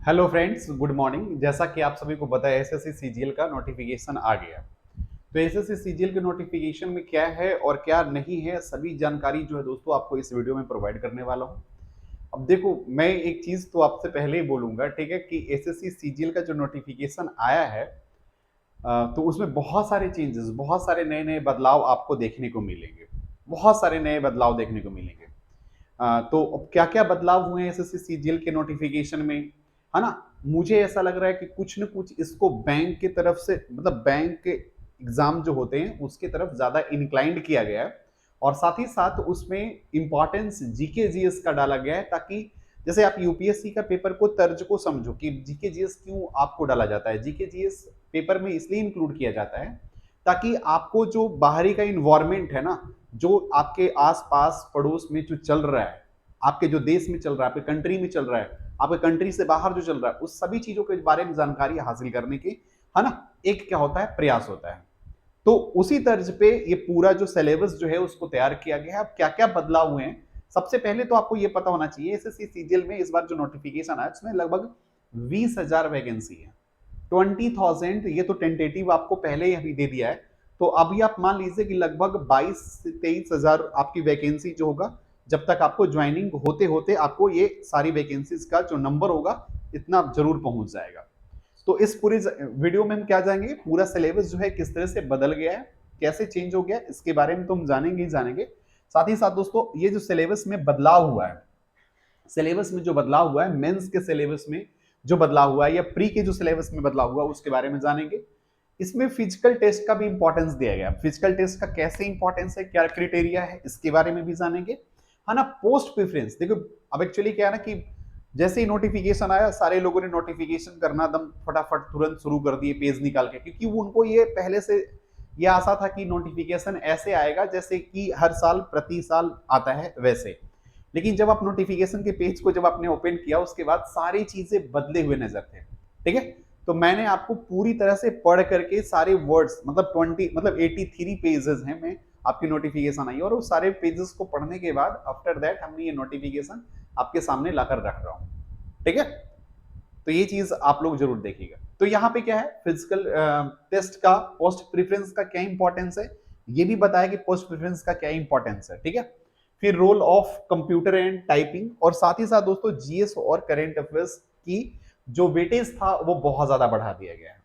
Hello friends, good morning. जैसा कि आप सभी को पता है, एसएससी सीजीएल का नोटिफिकेशन आ गया। तो एसएससी सीजीएल के नोटिफिकेशन में क्या है और क्या नहीं है, सभी जानकारी जो है दोस्तों आपको इस वीडियो में प्रोवाइड करने वाला हूं। अब देखो, मैं एक चीज तो आपसे पहले ही बोलूंगा, ठीक है, कि एसएससी सीजीएल का जो नोटिफिकेशन आया है तो उसमें बहुत सारे चेंजेस, बहुत सारे नए नए बदलाव आपको देखने को मिलेंगे। बहुत सारे नए बदलाव देखने को मिलेंगे। तो अब क्या क्या बदलाव हुए हैं एसएससी सीजीएल के नोटिफिकेशन में, है ना। मुझे ऐसा लग रहा है कि कुछ न कुछ इसको बैंक की तरफ से, मतलब बैंक के एग्जाम जो होते हैं उसकी तरफ ज्यादा इंक्लाइंड किया गया है। और साथ ही साथ उसमें इंपॉर्टेंस जीके जीएस का डाला गया है, ताकि जैसे आप यूपीएससी का पेपर को तर्ज को समझो कि जीके जीएस क्यों आपको डाला जाता है। जीके जीएस पेपर में इसलिए इंक्लूड किया जाता है ताकि आपको जो बाहरी का इन्वायरमेंट है ना, जो आपके आसपास पड़ोस में जो चल रहा है, आपके जो देश में चल रहा है, आपके कंट्री में चल रहा है, आपके कंट्री से बाहर जो चल रहा है, उस सभी चीजों के बारे में जानकारी हासिल करने की, है ना, एक क्या होता है, प्रयास होता है। तो उसी तर्ज पे ये पूरा जो सिलेबस जो है उसको तैयार किया गया है। अब क्या क्या बदलाव हुए हैं, सबसे पहले तो आपको ये पता होना चाहिए, एसएससी सीजीएल में इस बार जो नोटिफिकेशन आया उसमें लगभग 20,000 वैकेंसी है। 20,000 ये तो टेंटेटिव आपको पहले ही अभी दे दिया है। तो अभी आप मान लीजिए कि लगभग 22 से 23,000 आपकी वैकेंसी जो होगा, जब तक आपको ज्वाइनिंग होते होते आपको ये सारी वैकेंसीज का जो नंबर होगा इतना जरूर पहुंच जाएगा। तो इस पूरी वीडियो में हम क्या जानेंगे, पूरा सिलेबस जो है किस तरह से बदल गया है, कैसे चेंज हो गया, इसके बारे में तो हम जानेंगे ही जानेंगे। साथ ही साथ दोस्तों, ये जो सिलेबस में बदलाव हुआ है, सिलेबस में जो बदलाव हुआ है, मेंस के सिलेबस में जो बदलाव हुआ है या प्री के जो सिलेबस में बदलाव हुआ उसके बारे में जानेंगे। इसमें फिजिकल टेस्ट का भी इंपॉर्टेंस दिया गया। फिजिकल टेस्ट का कैसे इंपॉर्टेंस है, क्या क्राइटेरिया है, इसके बारे में भी जानेंगे, है ना। पोस्ट प्रेफरेंस देखो, अब एक्चुअली क्या है ना कि जैसे ही नोटिफिकेशन आया, सारे लोगों ने नोटिफिकेशन करना दम फटाफट तुरंत शुरू कर दिए पेज निकाल के, क्योंकि उनको ये पहले से ये आशा था कि नोटिफिकेशन ऐसे आएगा जैसे कि हर साल प्रति साल आता है वैसे। लेकिन जब आप नोटिफिकेशन के पेज को जब आपने ओपन किया, उसके बाद सारी चीजें बदले हुए नजर थे, ठीक है। तो मैंने आपको पूरी तरह से पढ़ करके सारे वर्ड्स, मतलब 83 पेजेस हैं, मैं आपकी नोटिफिकेशन आई और उस सारे पेजेस को पढ़ने के बाद आफ्टर दैट हमने ये नोटिफिकेशन आपके सामने लाकर रख रहा हूं, ठीक है। तो ये चीज आप लोग जरूर देखिएगा। तो यहाँ पे क्या है, फिजिकल टेस्ट का, पोस्ट प्रेफरेंस का क्या इंपॉर्टेंस है, ये भी बताया कि पोस्ट प्रेफरेंस का क्या इंपॉर्टेंस है, ठीक है। फिर role of computer and typing, और साथ ही साथ दोस्तों जीएस और करंट अफेयर्स की जो वेटेज था वो बहुत ज्यादा बढ़ा दिया गया है,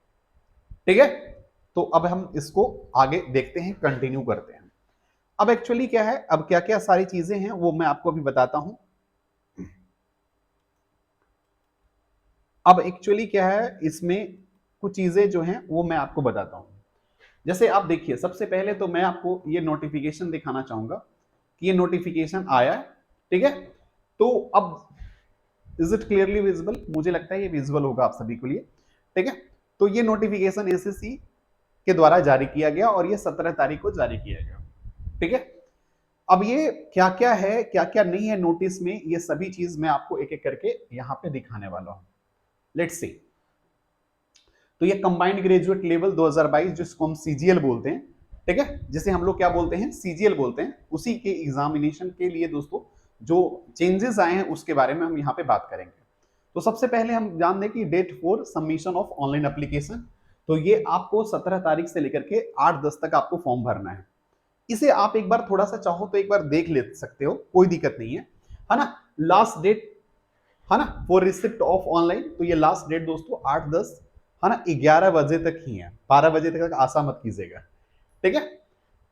ठीक है। तो अब हम इसको आगे देखते हैं, कंटिन्यू करते हैं। अब एक्चुअली क्या है, अब क्या क्या सारी चीजें हैं वो मैं आपको अभी बताता हूं। अब एक्चुअली क्या है, इसमें कुछ चीजें जो हैं वो मैं आपको बताता हूं। जैसे आप देखिए, सबसे पहले तो मैं आपको ये नोटिफिकेशन दिखाना चाहूंगा कि ये नोटिफिकेशन आया है, ठीक है। तो अब इज इट क्लियरली विजिबल, मुझे लगता है ये विजिबल होगा आप सभी के लिए, ठीक है। तो ये नोटिफिकेशन एसएससी के द्वारा जारी किया गया और ये 17 तारीख को जारी किया गया, ठीक है। अब ये क्या क्या है, क्या क्या नहीं है नोटिस में, ये सभी चीज मैं आपको एक एक करके यहां पे दिखाने वाला हूं। Let's see. तो ये कंबाइंड ग्रेजुएट लेवल 2022, जिसको हम सीजीएल बोलते हैं, ठीक है, जिसे हम लोग क्या बोलते हैं, सीजीएल बोलते हैं, उसी के एग्जामिनेशन के लिए दोस्तों जो चेंजेस आए हैं उसके बारे में हम यहाँ पे बात करेंगे। तो सबसे पहले हम जान दें कि date for submission of online application, तो ये आपको 17 तारीख से लेकर के 8-10 तक आपको फॉर्म भरना है। इसे आप एक बार थोड़ा सा चाहो तो एक बार देख ले सकते हो, कोई दिक्कत नहीं है ना। लास्ट डेट, है ना, फॉर रिसिप्ट ऑफ ऑनलाइन, तो ये लास्ट डेट दोस्तों 8-10, है ना, 11 बजे तक ही है, 12 बजे तक आशा मत कीजिएगा, ठीक है।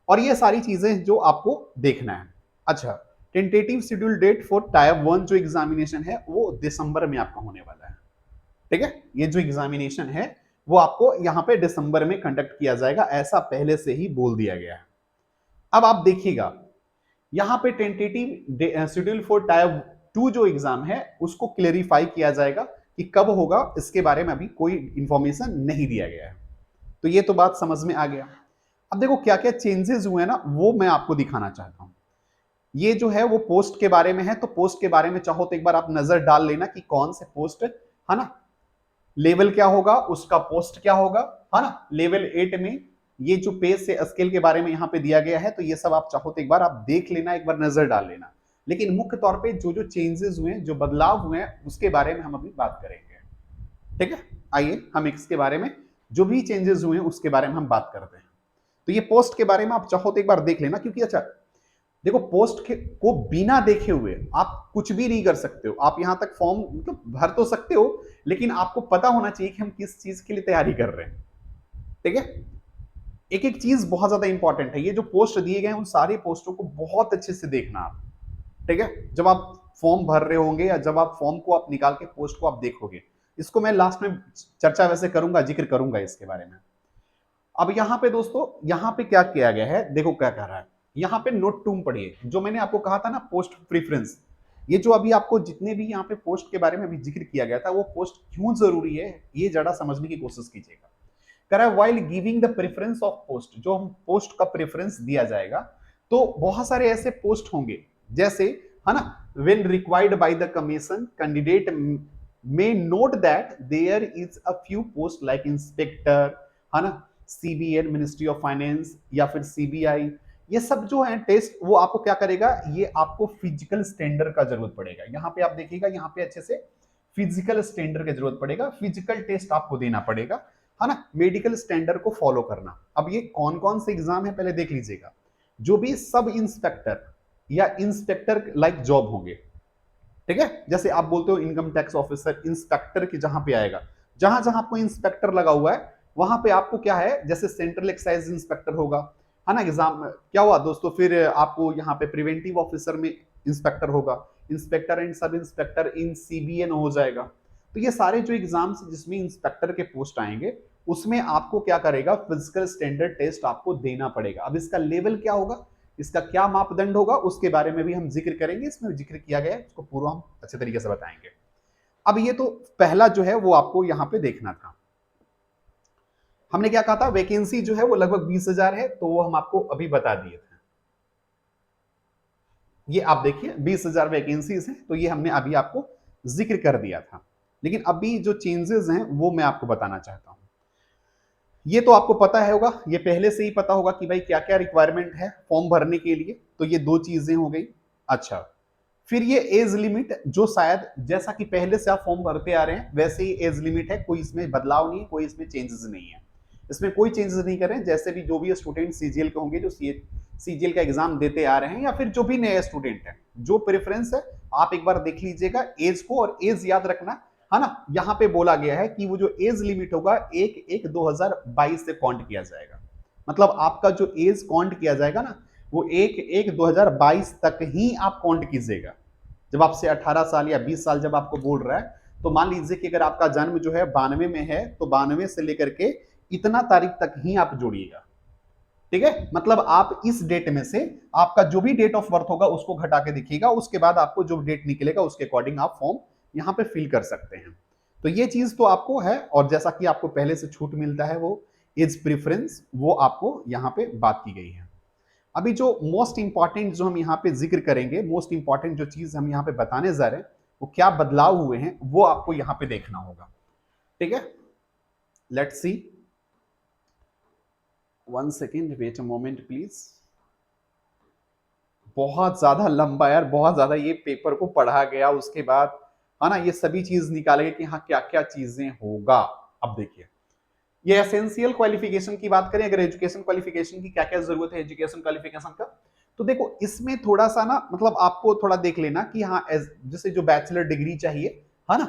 और ये सारी चीजें जो आपको देखना है। अच्छा, tentative schedule date for type 1 जो एग्जामिनेशन है वो दिसंबर में आपका होने वाला है, ठीक है। ये जो एग्जामिनेशन है वो आपको यहाँ पे दिसंबर में कंडक्ट किया जाएगा, ऐसा पहले से ही बोल दिया गया है। अब आप देखिएगा, यहाँ पे टेंटेटिव शेड्यूल फॉर टाइप 2 जो एग्जाम है उसको क्लेरिफाई किया जाएगा कि कब होगा, इसके बारे में अभी कोई इंफॉर्मेशन नहीं दिया गया है। तो ये तो बात समझ में आ गया। अब देखो क्या क्या चेंजेस हुए ना, वो मैं आपको दिखाना चाहता हूं। ये जो है वो पोस्ट के बारे में है, तो पोस्ट के बारे में चाहो तो एक बार आप नजर डाल लेना कि कौन से पोस्ट, है ना, लेवल क्या होगा, उसका पोस्ट क्या होगा, है ना। लेवल 8 में ये जो पेज से स्केल के बारे में यहाँ पे दिया गया है, तो ये सब आप चाहो तो एक बार आप देख लेना, एक बार नजर डाल लेना। लेकिन मुख्य तौर पे जो जो चेंजेस हुए हैं, जो बदलाव हुए हैं, उसके बारे में हम अभी बात करेंगे। ठीक है, आइए हम इसके बारे में जो भी चेंजेस हुए हैं उसके बारे में हम बात करते हैं। तो ये पोस्ट के बारे में आप चाहो तो एक बार देख लेना, क्योंकि अच्छा देखो पोस्ट को बिना देखे हुए आप कुछ भी नहीं कर सकते हो। आप यहां तक फॉर्म मतलब भर तो सकते हो, लेकिन आपको पता होना चाहिए कि हम किस चीज के लिए तैयारी कर रहे हैं। ठीक है, एक एक चीज बहुत ज्यादा इंपॉर्टेंट है। ये जो पोस्ट दिए गए हैं उन सारे पोस्टों को बहुत अच्छे से देखना आप। ठीक है, जब आप फॉर्म भर रहे होंगे या जब आप फॉर्म को आप निकाल के पोस्ट को आप देखोगे, इसको मैं लास्ट में चर्चा वैसे करूंगा, जिक्र करूंगा इसके बारे में। अब यहां पे दोस्तों, यहां पे क्या किया गया है, देखो क्या कह रहा है यहां पे। नोट टूम पढ़िए, जो मैंने आपको कहा था ना पोस्ट प्रेफरेंस, ये जो अभी आपको जितने भी यहाँ पे पोस्ट के बारे में अभी जिक्र किया गया था, वो पोस्ट क्यों जरूरी है ये जरा समझने की कोशिश कीजिएगा। कह रहा है while giving the preference of post, जो हम पोस्ट का प्रेफरेंस दिया जाएगा, तो बहुत सारे ऐसे पोस्ट होंगे जैसे, है ना, when required by the commission candidate may note that there is a few posts like inspector, है ना, सीबीएन मिनिस्ट्री ऑफ फाइनेंस या फिर सीबीआई, ये सब जो है टेस्ट वो आपको क्या करेगा, ये आपको फिजिकल स्टैंडर्ड का जरूरत पड़ेगा। यहाँ पे आप देखिएगा, यहाँ पे अच्छे से फिजिकल स्टैंडर्ड की जरूरत पड़ेगा, फिजिकल टेस्ट आपको देना पड़ेगा, है ना, मेडिकल स्टैंडर्ड को फॉलो करना। अब ये कौन कौन से एग्जाम है पहले देख लीजिएगा। जो भी सब इंस्पेक्टर या इंस्पेक्टर लाइक जॉब होंगे, ठीक है, जैसे आप बोलते हो इनकम टैक्स ऑफिसर, इंस्पेक्टर की जहां पे आएगा, जहां जहां आपको इंस्पेक्टर लगा हुआ है वहां पे आपको क्या है, जैसे सेंट्रल एक्साइज इंस्पेक्टर होगा, है ना, एग्जाम क्या हुआ दोस्तों, फिर आपको यहाँ पे प्रिवेंटिव ऑफिसर में इंस्पेक्टर होगा, इंस्पेक्टर एंड सब इंस्पेक्टर इन सीबीएन हो जाएगा। तो ये सारे जो एग्जाम्स जिसमें इंस्पेक्टर के पोस्ट आएंगे, उसमें आपको क्या करेगा, फिजिकल स्टैंडर्ड टेस्ट आपको देना पड़ेगा। अब इसका लेवल क्या होगा, इसका क्या मापदंड होगा, उसके बारे में भी हम जिक्र करेंगे, इसमें जिक्र किया गया है, इसको पूरा हम अच्छे तरीके से बताएंगे। अब ये तो पहला जो है वो आपको यहां पे देखना था। हमने क्या कहा था, वैकेंसी जो है वो लगभग 20,000 है, तो वो हम आपको अभी बता दिए थे। ये आप देखिए 20,000 वैकेंसीज हैं, तो ये हमने अभी आपको जिक्र कर दिया था। लेकिन अभी जो चेंजेस हैं वो मैं आपको बताना चाहता हूं। ये तो आपको पता है होगा, ये पहले से ही पता होगा कि भाई क्या क्या रिक्वायरमेंट है फॉर्म भरने के लिए, तो ये दो चीजें हो गई। अच्छा, फिर ये एज लिमिट, जो शायद जैसा कि पहले से आप फॉर्म भरते आ रहे हैं वैसे ही एज लिमिट है, कोई इसमें बदलाव नहीं है, कोई इसमें चेंजेस नहीं है, इसमें कोई चेंजेस नहीं करें। जैसे भी जो भी स्टूडेंट सीजीएल के होंगे, जो सीजीएल का एग्जाम देते आ रहे हैं, या फिर जो भी नए स्टूडेंट है, जो प्रेफरेंस है आप एक बार देख लीजिएगा एज को, और एज याद रखना, है ना, यहाँ पे बोला गया है कि वो जो एज लिमिट होगा 1/1/2022 से काउंट किया जाएगा। मतलब आपका जो एज काउंट किया जाएगा ना, वो 1/1/2022 तक ही आप काउंट कीजिएगा। जब आपसे 18 साल या 20 साल जब आपको बोल रहा है, तो मान लीजिए कि अगर आपका जन्म जो है 92 में है, तो 92 से लेकर के इतना तारीख तक ही आप जोड़िएगा। ठीक है, मतलब आप इस डेट में से आपका जो भी डेट ऑफ बर्थ होगा उसको घटा के देखिएगा, उसके बाद आपको जो डेट निकलेगा उसके अकॉर्डिंग आप फॉर्म यहाँ पे फिल कर सकते हैं। तो ये चीज तो आपको है, और जैसा कि आपको पहले से छूट मिलता है वो एज प्रेफरेंस, वो आपको यहाँ पे बात की गई है। अभी जो मोस्ट इंपॉर्टेंट जो हम यहाँ पे जिक्र करेंगे, मोस्ट इंपॉर्टेंट जो चीज हम यहाँ पे बताने जा रहे हैं, वो क्या बदलाव हुए हैं वो आपको यहाँ पे देखना होगा। ठीक है, let's see, 1 second, wait a moment please. बहुत ज्यादा लंबा यार, बहुत ज्यादा ये पेपर को पढ़ा गया, उसके बाद है ना ये सभी चीज निकालेंगे कि हाँ क्या क्या चीजें होगा। अब देखिए, ये एसेंशियल क्वालिफिकेशन की बात करें, अगर एजुकेशन क्वालिफिकेशन की क्या क्या जरूरत है एजुकेशन क्वालिफिकेशन का, तो देखो इसमें थोड़ा सा ना, मतलब आपको थोड़ा देख लेना कि हाँ जैसे जो बैचलर डिग्री चाहिए, है ना,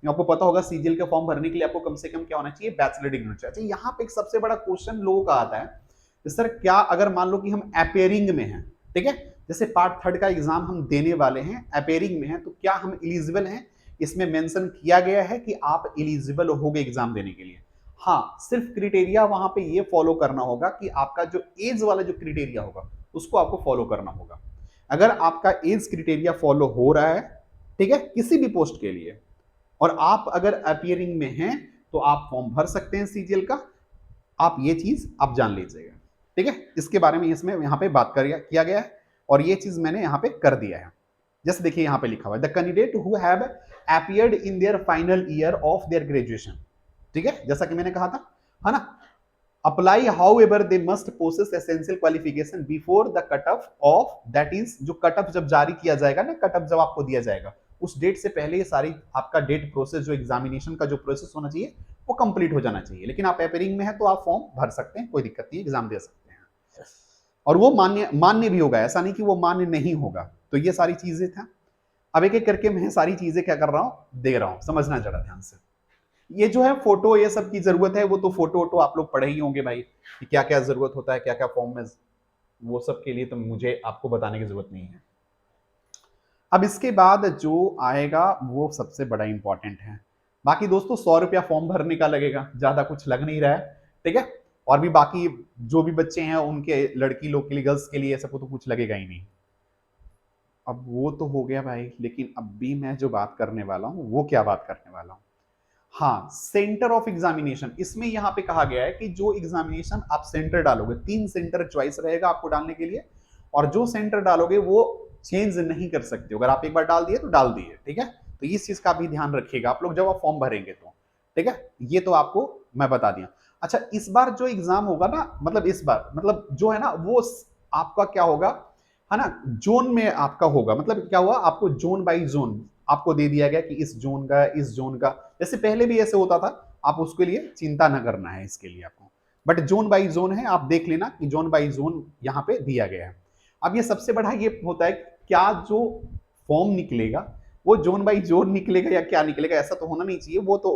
आपको पता होगा सीजीएल का फॉर्म भरने के लिए आपको कम से कम क्या होना चाहिए, बैचलर डिग्री होना चाहिए। यहाँ पे एक सबसे बड़ा क्वेश्चन लोगों का आता है, सर क्या अगर मान लो कि हम अपेयरिंग में हैं, ठीक है, जैसे पार्ट 3 का एग्जाम हम देने वाले हैं, अपेयरिंग में हैं, तो क्या हम एलिजिबल हैं? इसमें मेंशन किया गया है कि आप एलिजिबल होगे एग्जाम देने के लिए। हाँ, सिर्फ क्राइटेरिया वहां पे ये फॉलो करना होगा कि आपका जो एज वाला जो क्राइटेरिया होगा उसको आपको फॉलो करना होगा। अगर आपका एज क्राइटेरिया फॉलो हो रहा है, ठीक है, किसी भी पोस्ट के लिए, और आप अगर अपियरिंग में हैं, तो आप फॉर्म भर सकते हैं सीजीएल का। आप ये चीज आप जान लीजिएगा, ठीक है, इसके बारे में इसमें यहाँ पे बात किया गया है, और ये चीज मैंने यहाँ पे कर दिया है। जैसे देखिए यहाँ पे लिखा हुआ है, the candidate who have appeared in their final year of their graduation, ठीक है, जैसा कि मैंने कहा था, है ना, apply however they must possess essential qualification before the cut off, that is जो कट ऑफ जब जारी किया जाएगा ना, कट ऑफ जब आपको दिया जाएगा उस डेट से पहले ये सारी आपका डेट प्रोसेस जो एग्जामिनेशन का जो प्रोसेस होना चाहिए वो कंप्लीट हो जाना चाहिए। लेकिन आप अपेयरिंग में है तो आप फॉर्म भर सकते हैं, कोई दिक्कत नहीं, एग्जाम दे सकते हैं और वो मान्य मान्य भी होगा, ऐसा नहीं कि वो मान्य नहीं होगा। तो ये सारी चीजें था। अब एक एक करके मैं सारी चीजें क्या कर रहा हूं, दे रहा हूं, समझना जरा ध्यान से। ये जो है फोटो, ये सब की जरूरत है, वो तो फोटो वोटो आप लोग पढ़े ही होंगे भाई कि क्या क्या जरूरत होता है, क्या क्या फॉर्म में, वो सब के लिए तो मुझे आपको बताने की जरूरत नहीं है। अब इसके बाद जो आएगा वो सबसे बड़ा इंपॉर्टेंट है। बाकी दोस्तों 100 रुपया फॉर्म भरने का लगेगा, ज्यादा कुछ लग नहीं रहा है, ठीक है। और भी बाकी जो भी बच्चे हैं उनके, लड़की लोग के लिए, गर्ल्स के लिए, सबको तो कुछ लगेगा ही नहीं। अब वो तो हो गया भाई, लेकिन अब भी मैं जो बात करने वाला हूं वो क्या बात करने वाला हूं, हाँ, सेंटर ऑफ एग्जामिनेशन। इसमें यहां पे कहा गया है कि जो एग्जामिनेशन आप सेंटर डालोगे, 3 सेंटर चॉइस रहेगा आपको डालने के लिए, और जो सेंटर डालोगे वो चेंज नहीं कर सकते, अगर आप एक बार डाल दिए तो डाल दिए, ठीक है। तो इस चीज का भी ध्यान रखिएगा आप लोग जब आप फॉर्म भरेंगे तो, ठीक है। ये तो आपको मैं बता दिया। अच्छा, इस बार जो एग्जाम होगा ना, मतलब इस बार मतलब जो है ना वो आपका क्या होगा, है ना, जोन में आपका होगा। मतलब क्या हुआ, आपको जोन बाई जोन आपको दे दिया गया कि इस जोन का, इस जोन का, जैसे पहले भी ऐसे होता था, आप उसके लिए चिंता ना करना है इसके लिए आपको, बट जोन बाई जोन है, आप देख लेना कि जोन बाई जोन यहाँ पे दिया गया है। अब ये सबसे बड़ा ये होता है क्या जो फॉर्म निकलेगा वो जोन बाई जोन निकलेगा या क्या निकलेगा, ऐसा तो होना नहीं चाहिए। वो तो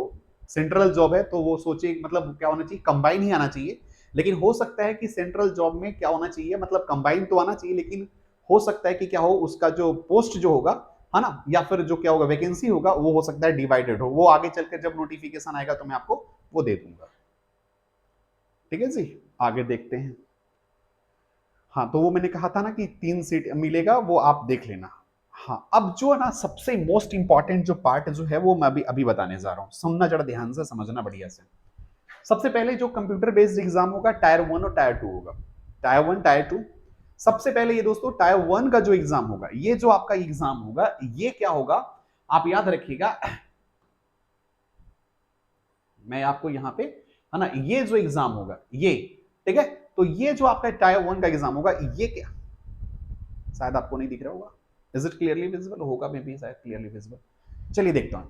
सेंट्रल जॉब है तो वो सोचे, मतलब क्या होना चाहिए, कंबाइन ही आना चाहिए। लेकिन हो सकता है कि सेंट्रल जॉब में क्या होना चाहिए, मतलब कंबाइन तो आना चाहिए, लेकिन हो सकता है कि क्या हो, उसका जो पोस्ट जो होगा, है ना, या फिर जो क्या होगा वैकेंसी होगा, वो हो सकता है डिवाइडेड हो। वो आगे चलकर जब नोटिफिकेशन आएगा तो मैं आपको वो दे दूंगा, ठीक है जी। आगे देखते हैं। हाँ, तो वो मैंने कहा था ना कि 3 सीट मिलेगा, वो आप देख लेना। हाँ, अब जो है ना सबसे मोस्ट इंपॉर्टेंट जो पार्ट जो है वो मैं अभी अभी बताने जा रहा हूँ, सुनना जरा ध्यान से, समझना बढ़िया से। सबसे पहले जो कंप्यूटर बेस्ड एग्जाम होगा टायर 1 और टायर 2 होगा, टायर 1 टायर 2। सबसे पहले ये दोस्तों टायर 1 का जो एग्जाम होगा, ये जो आपका एग्जाम होगा ये क्या होगा, आप याद रखिएगा, मैं आपको यहाँ पे, है ना, ये जो एग्जाम होगा ये, ठीक है। तो ये जो आपका टायर 1 का एग्जाम होगा, ये क्या, शायद आपको नहीं दिख रहा होगा, इज इट क्लियरली विजिबल होगा, मे बी शायद क्लियरली विजिबल, चलिए देखता हूं।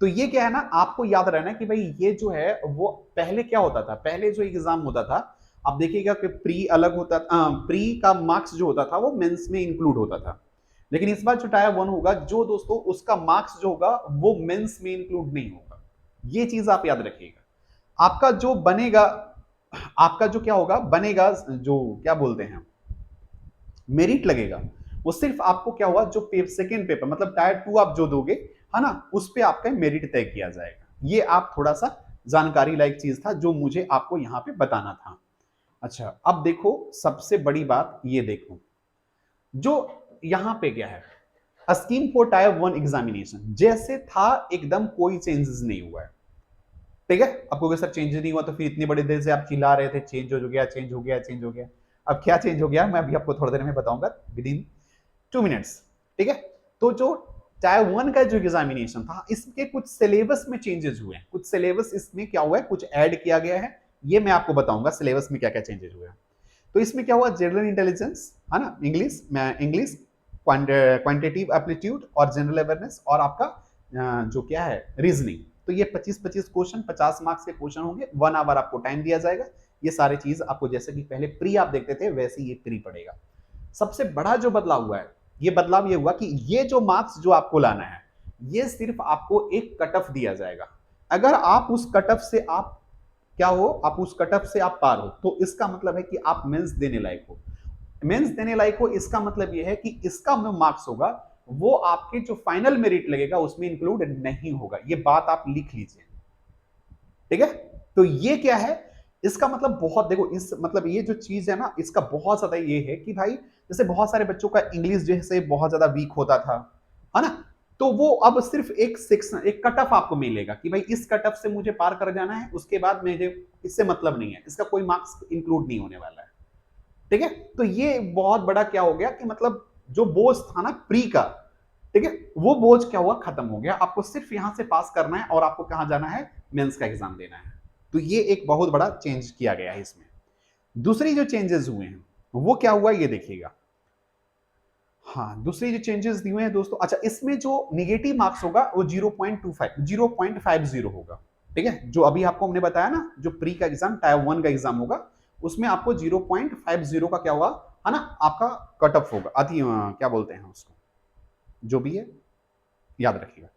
तो ये क्या है ना, आपको याद रहना कि भाई ये जो है वो पहले क्या होता था, पहले जो एग्जाम होता था, आप देखिएगा कि प्री अलग होता था, प्री का मार्क्स जो होता था वो मेंस में इंक्लूड होता था। लेकिन इस बार जो टायर 1 होगा जो दोस्तों, उसका मार्क्स जो होगा वो मेंस में इंक्लूड नहीं होगा। ये चीज आप याद रखिएगा। आपका जो बनेगा, आपका जो क्या होगा बनेगा, जो क्या बोलते हैं मेरिट लगेगा, वो सिर्फ आपको क्या हुआ, जो सेकेंड पेपर मतलब टायर 2 आप जो दोगे, है ना, उस पे आपका मेरिट तय किया जाएगा। ये आप थोड़ा सा जानकारी लायक चीज था जो मुझे आपको यहां पे बताना था। अच्छा, अब देखो सबसे बड़ी बात ये देखो, जो यहां पे क्या है, स्कीम फॉर टायर 1 एग्जामिनेशन जैसे था एकदम कोई चेंजेस नहीं हुआ है, ठीक है। आपको अगर सर चेंज नहीं हुआ तो फिर इतनी बड़ी देर से आप चिल्ला रहे थे चेंज हो गया, चेंज हो गया, चेंज हो गया। अब क्या चेंज हो गया मैं अभी आपको थोड़ी देर में बताऊंगा, विद इन 2 मिनट्स, ठीक है। तो जो टायर 1 का जो एग्जामिनेशन था, इसके कुछ सिलेबस में चेंजेस हुए हैं, कुछ सिलेबस इसमें क्या हुआ है, कुछ ऐड किया गया है, ये मैं आपको बताऊंगा सिलेबस में क्या क्या चेंजेस हुए हैं। तो इसमें क्या हुआ, जनरल इंटेलिजेंस, है ना, इंग्लिश, क्वांटिटेटिव एप्टीट्यूड और जनरल अवेयरनेस, और आपका जो क्या है रीजनिंग। तो ये 25-25 क्वेश्चन, 50 मार्क्स के क्वेश्चन होंगे, 1 आवर आपको टाइम दिया जाएगा। ये सारी चीज आपको जैसे कि पहले प्री आप देखते थे वैसे ये प्री पड़ेगा। सबसे बड़ा जो बदलाव हुआ है, ये बदलाव ये हुआ कि ये जो मार्क्स जो आपको लाना है, ये सिर्फ आपको एक कट ऑफ दिया जाएगा। अगर आप उस कट ऑफ से आप क्या हो, आप उस कट ऑफ से आप पार हो, तो इसका मतलब है कि आप मेंस देने लायक हो। मेंस देने लायक हो इसका मतलब यह है कि इसका जो मार्क्स होगा वो आपके जो फाइनल मेरिट लगेगा उसमें इंक्लूड नहीं होगा। ये बात आप लिख लीजिए, ठीक है। तो ये क्या है, इसका मतलब बहुत देखो, इस मतलब ये जो चीज है ना, इसका बहुत ज्यादा ये है कि भाई जैसे बहुत सारे बच्चों का इंग्लिश जैसे बहुत ज्यादा वीक होता था, है ना, तो वो अब सिर्फ एक सेक्शन, एक कट ऑफ आपको मिलेगा कि भाई इस कट ऑफ से मुझे पार कर जाना है, उसके बाद मुझे इससे मतलब नहीं है, इसका कोई मार्क्स इंक्लूड नहीं होने वाला है, ठीक है। तो ये बहुत बड़ा क्या हो गया कि मतलब जो बोझ था ना प्री का, ठीक है, वो बोझ क्या हुआ, खत्म हो गया। आपको सिर्फ यहां से पास करना है और आपको कहां जाना है, मेंस का एग्जाम देना है। तो ये एक बहुत बड़ा चेंज किया गया है इसमें। दूसरी जो चेंजेस हुए हैं वो क्या हुआ ये देखिएगा। हाँ, दूसरी जो चेंजेस दी हुए हैं दोस्तों, अच्छा इसमें जो नेगेटिव मार्क्स होगा वो 0.50 होगा, ठीक है। जो अभी आपको हमने बताया ना, जो प्री का एग्जाम टाइप 1 का एग्जाम होगा, उसमें आपको 0.50 का क्या होगा, है ना, आपका कट ऑफ होगा, क्या बोलते हैं उसको, जो भी है याद रखिएगा।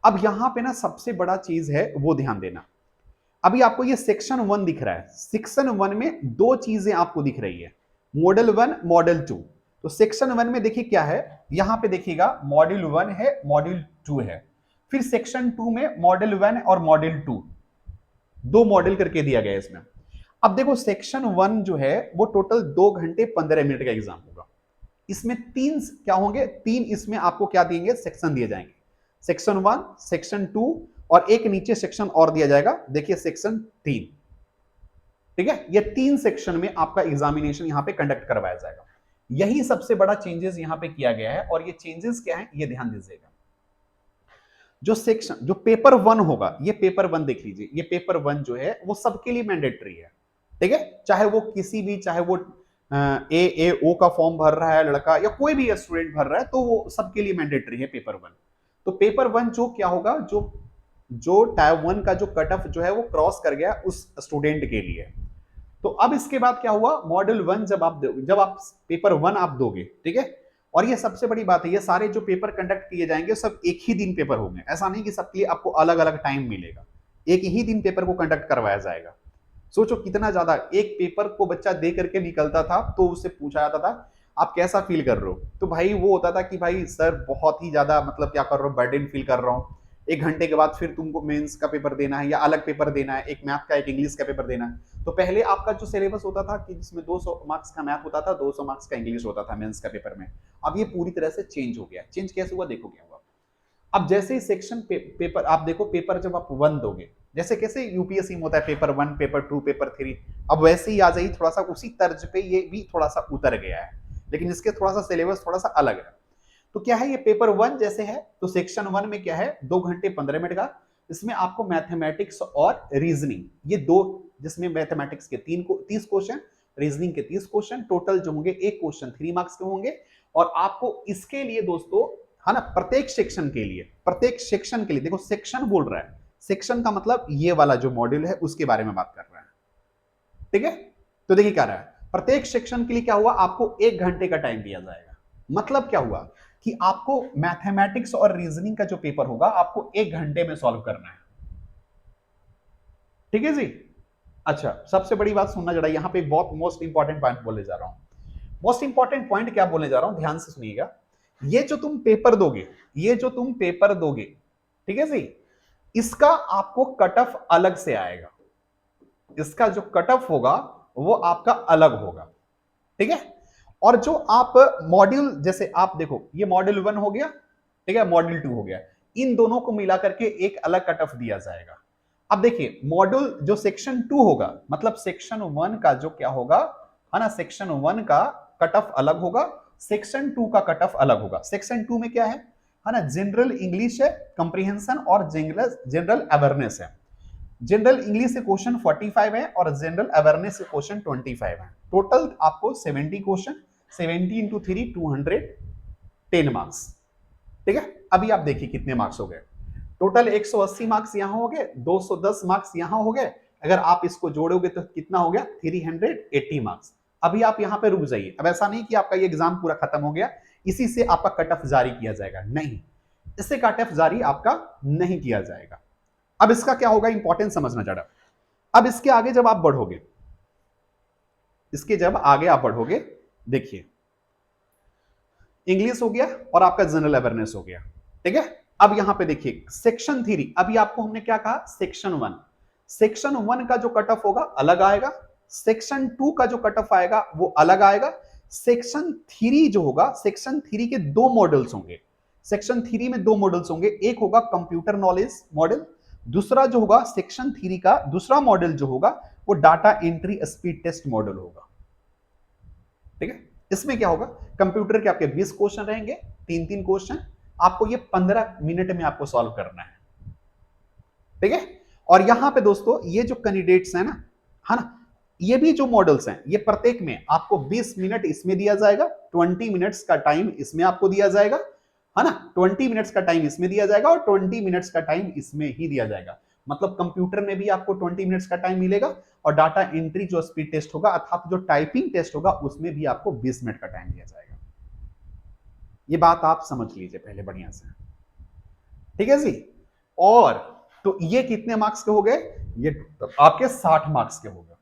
अब यहां पे ना सबसे बड़ा चीज है वो ध्यान देना। अभी आपको ये सेक्शन 1 दिख रहा है, सेक्शन 1 में दो चीजें आपको दिख रही है, मॉडल 1 मॉडल 2। तो सेक्शन 1 में देखिए क्या है, यहां पे देखिएगा मॉड्यूल 1 है, मॉड्यूल 2 है, फिर सेक्शन 2 में मॉडल 1 और मॉडल 2, दो मॉडल करके दिया गया है इसमें। अब देखो सेक्शन 1 जो है वो टोटल 2 घंटे 15 मिनट का एग्जाम होगा। इसमें तीन क्या होंगे, तीन इसमें आपको क्या देंगे, सेक्शन दिए जाएंगे, सेक्शन 1, सेक्शन 2 और एक नीचे सेक्शन और दिया जाएगा, देखिए सेक्शन 3, ठीक है। ये तीन सेक्शन में आपका एग्जामिनेशन यहां पे कंडक्ट करवाया जाएगा। यही सबसे बड़ा चेंजेस यहां पे किया गया है, और ये चेंजेस क्या है ये ध्यान दीजिएगा। जो सेक्शन, जो पेपर 1 होगा, ये पेपर 1 देख लीजिए, ये पेपर 1 जो है वो सबके लिए मैंडेटरी है, ठीक है। चाहे वो किसी भी, चाहे वो AAO का फॉर्म भर रहा है लड़का, या कोई भी स्टूडेंट भर रहा है, तो वो सबके लिए मैंडेटरी है पेपर 1। तो पेपर 1 जो क्या होगा, जो जो टाइप 1 का जो कट ऑफ जो है वो क्रॉस कर गया उस स्टूडेंट के लिए। तो अब इसके बाद क्या हुआ, मॉडल 1 जब आप पेपर 1 आप दोगे, ठीक है। और ये सबसे बड़ी बात है, ये सारे जो पेपर कंडक्ट किए जाएंगे सब एक ही दिन पेपर होंगे, ऐसा नहीं कि सबके लिए आपको अलग अलग टाइम मिलेगा, एक ही दिन पेपर को कंडक्ट करवाया जाएगा। सोचो कितना ज्यादा, एक पेपर को बच्चा दे करके निकलता था तो उससे पूछा जाता था आप कैसा फील कर रहे हो, तो भाई वो होता था कि भाई सर बहुत ही ज्यादा मतलब क्या कर रहा हूँ, बर्डन फील कर रहा हूँ। एक घंटे के बाद फिर तुमको मेंस का पेपर देना है या अलग पेपर देना है, एक मैथ का एक इंग्लिश का पेपर देना है। तो पहले आपका जो सिलेबस होता था कि जिसमें 200 मार्क्स का मैथ होता था, 200 मार्क्स का इंग्लिश होता था मेंस का पेपर में। अब ये पूरी तरह से चेंज हो गया। चेंज कैसे हुआ देखो क्या हुआ। अब जैसे ही सेक्शन पेपर आप देखो, पेपर जब आप 1 दोगे, जैसे कैसे यूपीएससी में होता है पेपर 1 पेपर 2 पेपर 3, अब वैसे ही आ जाइए, थोड़ा सा उसी तर्ज पे ये भी थोड़ा सा उतर गया है, लेकिन इसके थोड़ा सा सिलेबस थोड़ा सा अलग है। तो क्या है, ये पेपर 1 जैसे है, तो सेक्शन 1 में क्या है, 2 घंटे 15 मिनट का, इसमें आपको मैथमेटिक्स और रीजनिंग, ये दो, जिसमें मैथमेटिक्स के 30 क्वेश्चन, रीजनिंग के 30 क्वेश्चन, टोटल जो होंगे एक क्वेश्चन 3 मार्क्स के होंगे। और आपको इसके लिए दोस्तों, है ना, प्रत्येक सेक्शन के लिए देखो, सेक्शन बोल रहा है, सेक्शन का मतलब ये वाला जो मॉड्यूल है उसके बारे में बात कर रहा है, ठीक है। तो देखिए क्या रहा है, प्रत्येक सेक्शन के लिए क्या हुआ, आपको 1 घंटे का टाइम दिया जाएगा। मतलब क्या हुआ कि आपको मैथमेटिक्स और रीजनिंग का जो पेपर होगा आपको 1 घंटे में सॉल्व करना है, ठीक है जी। अच्छा, सबसे बड़ी बात सुनना जरा, यहां पे बहुत मोस्ट इंपॉर्टेंट पॉइंट बोलने जा रहा हूं। मोस्ट इंपॉर्टेंट पॉइंट क्या बोलने जा रहा हूं, ध्यान से सुनिएगा। ये जो तुम पेपर दोगे, ठीक है जी, इसका आपको कट ऑफ अलग से आएगा, इसका जो कट ऑफ होगा वो आपका अलग होगा, ठीक है। और जो आप मॉड्यूल, जैसे आप देखो ये मॉड्यूल 1 हो गया, ठीक है, मॉड्यूल 2 हो गया, इन दोनों को मिला करके एक अलग कट ऑफ दिया जाएगा। अब देखिए मॉड्यूल जो सेक्शन 2 होगा, मतलब सेक्शन 1 का जो क्या होगा, है ना, सेक्शन 1 का कट ऑफ अलग होगा, सेक्शन 2 का कट ऑफ अलग होगा। सेक्शन 2 में क्या है ना, जनरल इंग्लिश है, कंप्रीहेंशन और जनरल अवेयरनेस है। जनरल इंग्लिश से क्वेश्चन 45 है और जनरल अवेयरनेस से क्वेश्चन 25 है। टोटल आपको 70 क्वेश्चन, 70 इंटू 3 210 मार्क्स, ठीक है। अभी आप देखिए कितने मार्क्स हो गए, टोटल 180 मार्क्स यहां हो गए, 210 मार्क्स यहां हो गए, अगर आप इसको जोड़ोगे तो कितना हो गया, 380 मार्क्स। अभी आप यहां पे रुक जाइए, अब ऐसा नहीं कि आपका ये एग्जाम पूरा खत्म हो गया, इसी से आपका कट ऑफ जारी किया जाएगा, नहीं, इससे कट ऑफ जारी आपका नहीं किया जाएगा। अब इसका क्या होगा, इंपॉर्टेंट समझना जरा। अब इसके आगे जब आप बढ़ोगे, देखिए इंग्लिश हो गया और आपका जनरल अवेयरनेस हो गया, ठीक है। अब यहां पे देखिए सेक्शन 3, अभी आपको हमने क्या कहा, सेक्शन 1 का जो कट ऑफ होगा अलग आएगा, सेक्शन 2 का जो कट ऑफ आएगा वो अलग आएगा। सेक्शन 3 जो होगा, सेक्शन 3 के 2 मॉडल्स होंगे, सेक्शन 3 में 2 मॉडल्स होंगे, एक होगा कंप्यूटर नॉलेज मॉडल, दूसरा जो होगा सेक्शन 3 का दूसरा मॉडल जो होगा वो data entry speed test model होगा, ठीक है। इसमें क्या होगा, कंप्यूटर के आपके 20 क्वेश्चन रहेंगे, 3-3 क्वेश्चन, आपको ये 15 मिनट में आपको सॉल्व करना है, ठीक है। और यहां पे दोस्तों ये जो कैंडिडेट्स है ना, ये भी जो मॉडल्स हैं ये प्रत्येक में आपको 20 मिनट इसमें दिया जाएगा, 20 मिनट्स का टाइम इसमें आपको दिया जाएगा, है ना, 20 मिनट्स का टाइम इसमें दिया जाएगा और 20 मिनट्स का टाइम इसमें ही दिया जाएगा। मतलब कंप्यूटर में भी आपको 20 मिनट्स का टाइम मिलेगा और डाटा एंट्री जो स्पीड टेस्ट होगा अर्थात जो टाइपिंग टेस्ट होगा उसमें भी आपको 20 मिनट का टाइम दिया जाएगा। ये बात आप समझ लीजिए पहले बढ़िया से, ठीक है जी। और तो ये कितने मार्क्स के हो गए, ये आपके 60 मार्क्स के हो गए,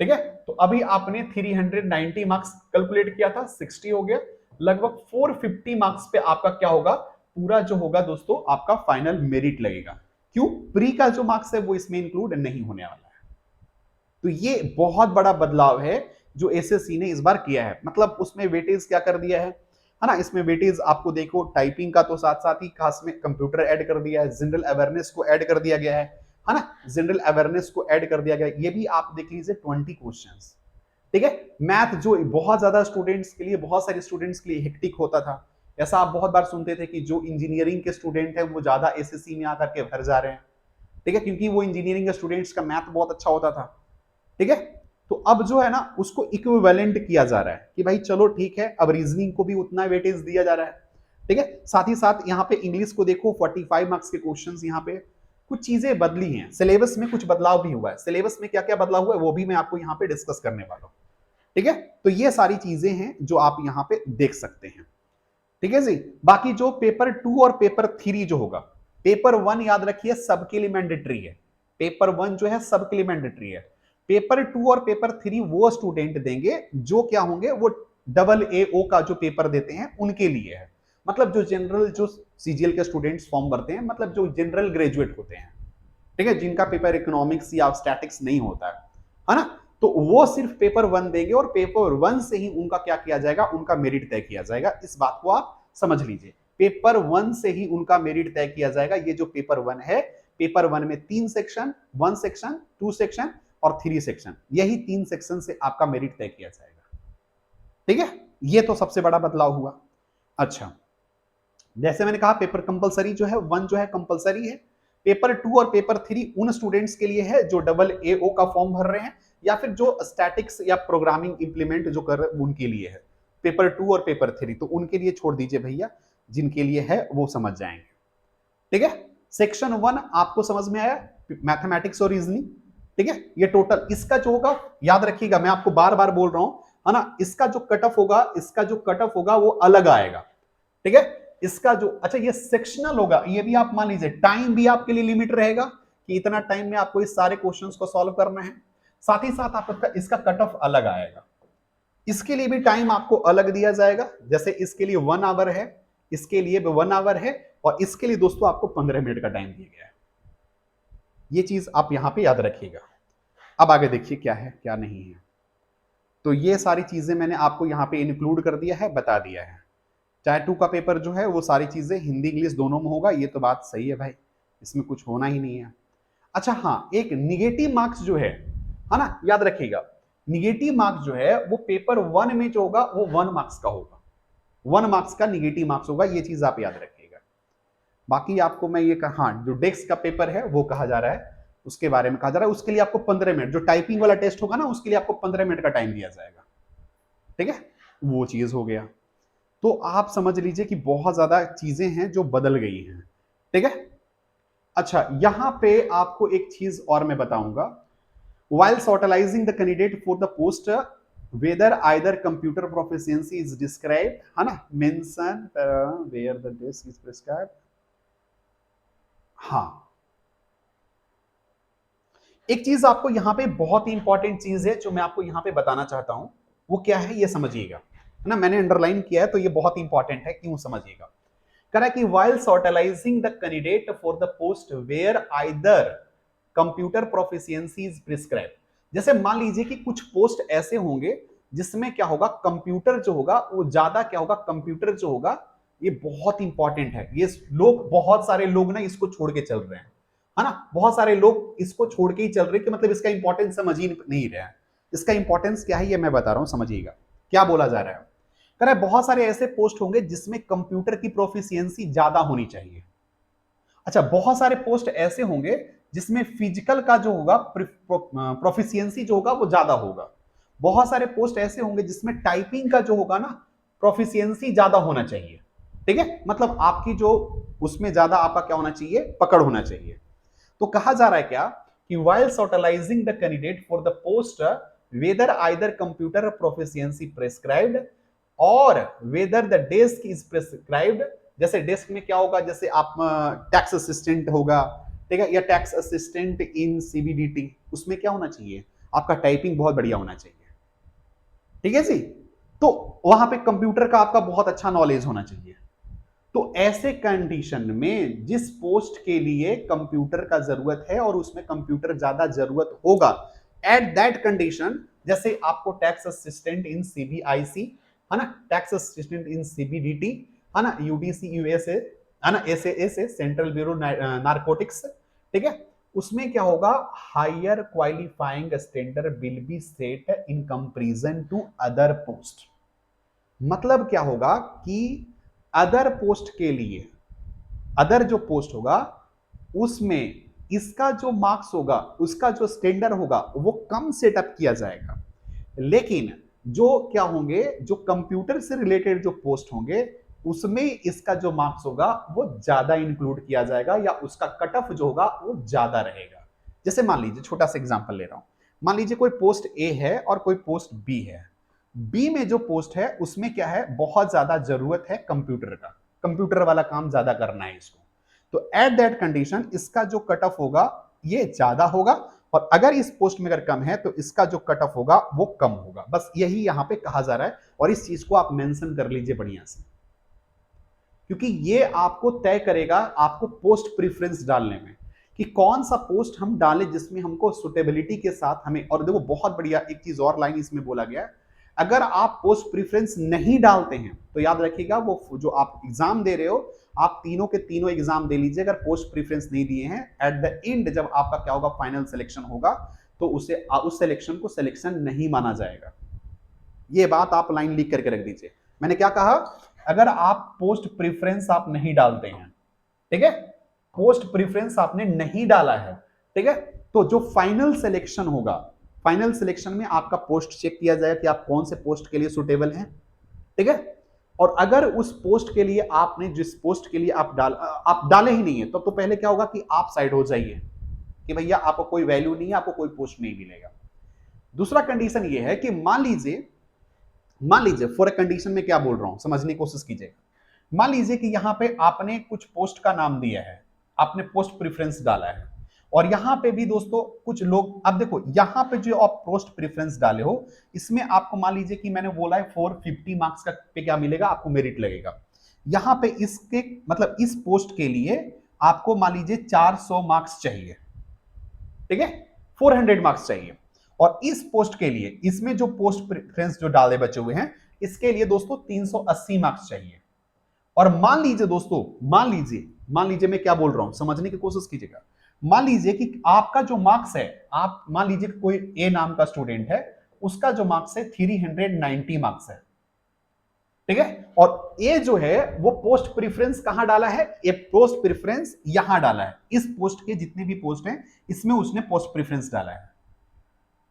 ठीक है। तो अभी आपने 390 मार्क्स कैलकुलेट किया था, 60 हो गया, लगभग 450 मार्क्स पे आपका क्या होगा, पूरा जो होगा दोस्तों आपका फाइनल मेरिट लगेगा। क्यों, प्री का जो मार्क्स है वो इसमें इंक्लूड नहीं होने वाला है। तो ये बहुत बड़ा बदलाव है जो एसएससी ने इस बार किया है। मतलब उसमें वेटेज क्या कर दिया है ना, इसमें वेटेज आपको देखो टाइपिंग का तो साथ साथ ही खास में कंप्यूटर ऐड कर दिया है, जनरल अवेयरनेस को ऐड कर दिया गया है ना, जनरल अवेयरनेस को ऐड कर दिया गया। ये भी आप देख लीजिए 20 क्वेश्चंस, ठीक है। मैथ जो बहुत ज्यादा स्टूडेंट्स के लिए, बहुत सारे स्टूडेंट्स के लिए हेक्टिक होता था, ऐसा आप बहुत बार सुनते थे कि जो इंजीनियरिंग के स्टूडेंट हैं वो ज्यादा एसएससी में आकर के भर जा रहे हैं, ठीक है, क्योंकि वो इंजीनियरिंग के स्टूडेंट्स का मैथ बहुत अच्छा होता था, ठीक है। तो अब जो है ना उसको इक्विवेलेंट किया जा रहा है कि भाई चलो ठीक है, अब रीजनिंग को भी उतना वेटेज दिया जा रहा है, ठीक है। साथ ही साथ यहाँ पे इंग्लिश को देखो 45 मार्क्स के क्वेश्चंस, यहाँ पे कुछ चीजें बदली हैं, सिलेबस में कुछ बदलाव भी हुआ है। सिलेबस में क्या क्या बदलाव हुआ है वो भी मैं आपको यहाँ पे डिस्कस करने वाला हूँ, ठीक है। तो ये सारी चीजें हैं जो आप यहाँ पे देख सकते हैं, ठीक है जी। बाकी जो पेपर 2 और पेपर 3 जो होगा, पेपर 1 याद रखिए सबके लिए मैंडेटरी है, पेपर 1 जो है सबके लिए मैंडेटरी है। पेपर 2 और पेपर 3 वो स्टूडेंट देंगे जो क्या होंगे, वो AAO का जो पेपर देते हैं उनके लिए है। मतलब जो जनरल जो सीजीएल के स्टूडेंट्स फॉर्म भरते हैं, मतलब जो जनरल ग्रेजुएट होते हैं, ठीक है, जिनका पेपर इकोनॉमिक्स या स्टैटिक्स नहीं होता है ना, तो वो सिर्फ पेपर 1 देंगे और पेपर 1 से ही उनका क्या किया जाएगा, उनका मेरिट तय किया जाएगा। इस बात को आप समझ लीजिए, पेपर 1 से ही उनका मेरिट तय किया जाएगा। ये जो पेपर 1 है, पेपर 1 में 3 सेक्शन, 1 सेक्शन, 2 सेक्शन और 3 सेक्शन, यही 3 सेक्शन से आपका मेरिट तय किया जाएगा, ठीक है। ये तो सबसे बड़ा बदलाव हुआ। अच्छा, जैसे मैंने कहा पेपर कंपलसरी जो है 1 जो है कंपलसरी है, पेपर 2 और पेपर 3 उन स्टूडेंट्स के लिए है जो AAO का फॉर्म भर रहे हैं या फिर जो स्टैटिक्स या प्रोग्रामिंग इंप्लीमेंट जो कर रहे हैं उनके लिए है। पेपर 2 और पेपर 3 तो उनके लिए छोड़ दीजिए भैया, जिनके लिए है वो समझ जाएंगे, ठीक है। सेक्शन 1 आपको समझ में आया, मैथमेटिक्स और रीजनिंग, ठीक है। ये टोटल इसका जो होगा याद रखिएगा, मैं आपको बार बार बोल रहा हूं, है ना, इसका जो कट ऑफ होगा, इसका जो कट ऑफ होगा वो अलग आएगा, ठीक है। इसका जो, अच्छा ये सेक्शनल होगा, ये भी आप मान लीजिए, टाइम भी आपके लिए लिमिट रहेगा कि इतना टाइम में आपको इस सारे क्वेश्चंस को सॉल्व करना है। साथ ही साथ आपका इसका कट ऑफ अलग आएगा, इसके लिए भी टाइम आपको अलग दिया जाएगा। जैसे इसके लिए 1 आवर है, इसके लिए भी 1 आवर है और इसके लिए दोस्तों आपको 15 मिनट का टाइम दिया गया है। ये चीज आप यहां पे याद रखिएगा। अब आगे देखिए क्या है क्या नहीं है। तो ये सारी चीजें मैंने आपको यहाँ पे इंक्लूड कर दिया है, बता दिया है। चाहे 2 का पेपर जो है वो सारी चीजें हिंदी इंग्लिश दोनों में होगा, ये तो बात सही है भाई, इसमें कुछ होना ही नहीं है। अच्छा हाँ, एक निगेटिव मार्क्स जो है ना, याद रखिएगा, निगेटिव मार्क्स जो है वो पेपर 1 में जो होगा वो 1 मार्क्स का होगा, 1 मार्क्स का निगेटिव मार्क्स होगा, ये चीज आप याद रखिएगा। बाकी आपको मैं ये कहा, जो डेस्क का पेपर है वो कहा जा रहा है, उसके बारे में कहा जा रहा है, उसके लिए आपको 15 मिनट, जो टाइपिंग वाला टेस्ट होगा ना उसके लिए आपको 15 मिनट का टाइम दिया जाएगा, ठीक है, वो चीज हो गया। तो आप समझ लीजिए कि बहुत ज्यादा चीजें हैं जो बदल गई हैं, ठीक है। अच्छा, यहां पे आपको एक चीज और मैं बताऊंगा, while sortalizing the candidate for the post whether either computer proficiency is described, है ना, mention where the desk is prescribed। हाँ, एक चीज आपको यहां पे बहुत ही इंपॉर्टेंट चीज है जो मैं आपको यहां पे बताना चाहता हूं, वो क्या है ये समझिएगा, है ना, मैंने अंडरलाइन किया है तो ये बहुत इंपॉर्टेंट है, क्यों समझिएगा। कह रहा है कि while sortalizing the candidate for the post where either computer proficiency is prescribed, जैसे मान लीजिए कि कुछ पोस्ट ऐसे होंगे जिसमें क्या होगा, कंप्यूटर जो होगा वो ज्यादा क्या होगा, कंप्यूटर जो होगा ये बहुत इंपॉर्टेंट है। ये लोग, बहुत सारे लोग ना इसको छोड़ के चल रहे हैं, है ना, बहुत सारे लोग इसको छोड़ के ही चल रहे हैं कि मतलब इसका इंपॉर्टेंस समझ ही नहीं रहे हैं। इसका इंपॉर्टेंस क्या है ये मैं बता रहा हूं, समझिएगा क्या बोला जा रहा है। कह रहा है बहुत सारे ऐसे पोस्ट होंगे जिसमें कंप्यूटर की प्रोफिशिएंसी ज्यादा होनी चाहिए। अच्छा, बहुत सारे पोस्ट ऐसे होंगे जिसमें फिजिकल का जो होगा प्रोफिशिएंसी जो होगा वो ज्यादा होगा। बहुत सारे पोस्ट ऐसे होंगे जिसमें टाइपिंग का जो होगा ना प्रोफिशिएंसी ज्यादा होना चाहिए। ठीक है, मतलब आपकी जो उसमें ज्यादा आपका क्या होना चाहिए, पकड़ होना चाहिए। तो कहा जा रहा है क्या कि while totalizing the candidate for the post whether either computer proficiency prescribed or whether the desk is prescribed, जैसे डेस्क में क्या होगा, जैसे आप टैक्स असिस्टेंट होगा, ठीक है, या टैक्स असिस्टेंट इन सीबीडीटी, उसमें क्या होना चाहिए, आपका टाइपिंग बहुत बढ़िया होना चाहिए। ठीक है जी, तो वहां पे कंप्यूटर का आपका बहुत अच्छा नॉलेज होना चाहिए। तो ऐसे कंडीशन में जिस पोस्ट के लिए कंप्यूटर का जरूरत है और उसमें कंप्यूटर ज्यादा जरूरत होगा, एट दैट कंडीशन, जैसे आपको टैक्स असिस्टेंट इन सीबीआईसी है ना, टैक्स असिस्टेंट इन सीबीडीटी है ना, यूडीसी यूएसए है ना, एसए सेंट्रल ब्यूरो नारकोटिक्स, ठीक है, उसमें क्या होगा, higher qualifying standard will be set in comparison to other post. मतलब क्या होगा कि अदर पोस्ट के लिए, अदर जो पोस्ट होगा उसमें इसका जो मार्क्स होगा, उसका जो स्टैंडर्ड होगा वो कम सेटअप किया जाएगा। लेकिन जो क्या होंगे, जो कंप्यूटर से रिलेटेड जो पोस्ट होंगे उसमें इसका जो मार्क्स होगा वो ज्यादा इंक्लूड किया जाएगा, या उसका कट ऑफ जो होगा वो ज्यादा रहेगा। जैसे मान लीजिए, छोटा सा एग्जांपल ले रहा हूं, मान लीजिए कोई पोस्ट ए है और कोई पोस्ट बी है। बी में जो पोस्ट है उसमें क्या है, बहुत ज्यादा जरूरत है कंप्यूटर का, कंप्यूटर वाला काम ज्यादा करना है इसको। तो एट दैट कंडीशन इसका जो कट ऑफ होगा ये ज्यादा होगा, और अगर इस पोस्ट में अगर कम है तो इसका जो कट ऑफ होगा वो कम होगा। बस यही यहां पे कहा जा रहा है, और इस चीज को आप मेंशन कर लीजिए बढ़िया से, क्योंकि ये आपको तय करेगा आपको पोस्ट प्रेफरेंस डालने में कि कौन सा पोस्ट हम डालें जिसमें हमको सुटेबिलिटी के साथ हमें। और देखो बहुत बढ़िया एक चीज और लाइन इसमें बोला गया है, अगर आप पोस्ट प्रेफरेंस नहीं डालते हैं तो याद रखिएगा वो जो आप एग्जाम दे रहे हो, आप तीनों के तीनों एग्जाम दे लीजिए, अगर पोस्ट प्रेफरेंस नहीं दिए हैं, एट द एंड जब आपका क्या होगा, फाइनल सिलेक्शन होगा, तो उसे उस सिलेक्शन को सिलेक्शन नहीं माना जाएगा। ये बात आप लाइन लिख करके रख दीजिए। मैंने क्या कहा, अगर आप पोस्ट प्रेफरेंस आप नहीं डालते हैं, ठीक है, पोस्ट प्रेफरेंस आपने नहीं डाला है, ठीक है, तो जो फाइनल सिलेक्शन होगा, फाइनल सिलेक्शन में आपका पोस्ट चेक किया जाएगा कि आप कौन से पोस्ट के लिए सुटेबल हैं, ठीक है। और अगर उस पोस्ट के लिए आपने, जिस पोस्ट के लिए आप डाले ही नहीं है, तो पहले क्या होगा कि आप साइड हो जाइए कि भैया आपको कोई वैल्यू नहीं है, आपको कोई पोस्ट नहीं मिलेगा। दूसरा कंडीशन ये है कि मान लीजिए फॉर अ कंडीशन में क्या बोल रहा हूं, समझने की कोशिश कीजिएगा। मान लीजिए कि यहां पे आपने कुछ पोस्ट का नाम दिया है, आपने पोस्ट प्रेफरेंस डाला है, और यहां पे भी दोस्तों कुछ लोग, अब देखो यहां पे जो आप पोस्ट प्रेफरेंस डाले हो, इसमें आपको मान लीजिए कि मैंने बोला है 450 मार्क्स का पे क्या मिलेगा, आपको मेरिट लगेगा। यहां पे इसके मतलब इस पोस्ट के लिए आपको मान लीजिए 400 मार्क्स चाहिए, ठीक है, 400 मार्क्स चाहिए। और इस पोस्ट के लिए, इसमें जो पोस्ट प्रेफरेंस जो डाले बचे हुए हैं, इसके लिए दोस्तों 380 मार्क्स चाहिए। और मान लीजिए दोस्तों, मान लीजिए मैं क्या बोल रहा हूं, समझने की कोशिश कीजिएगा। मान लीजिए कि आपका जो मार्क्स है, आप मान लीजिए कोई ए नाम का स्टूडेंट है, उसका जो मार्क्स है 390 मार्क्स है, ठीक है, और ए जो है वो पोस्ट प्रेफरेंस कहां डाला है, ये पोस्ट प्रेफरेंस यहां डाला है। इस पोस्ट के जितने भी पोस्ट हैं इसमें उसने पोस्ट प्रेफरेंस डाला है,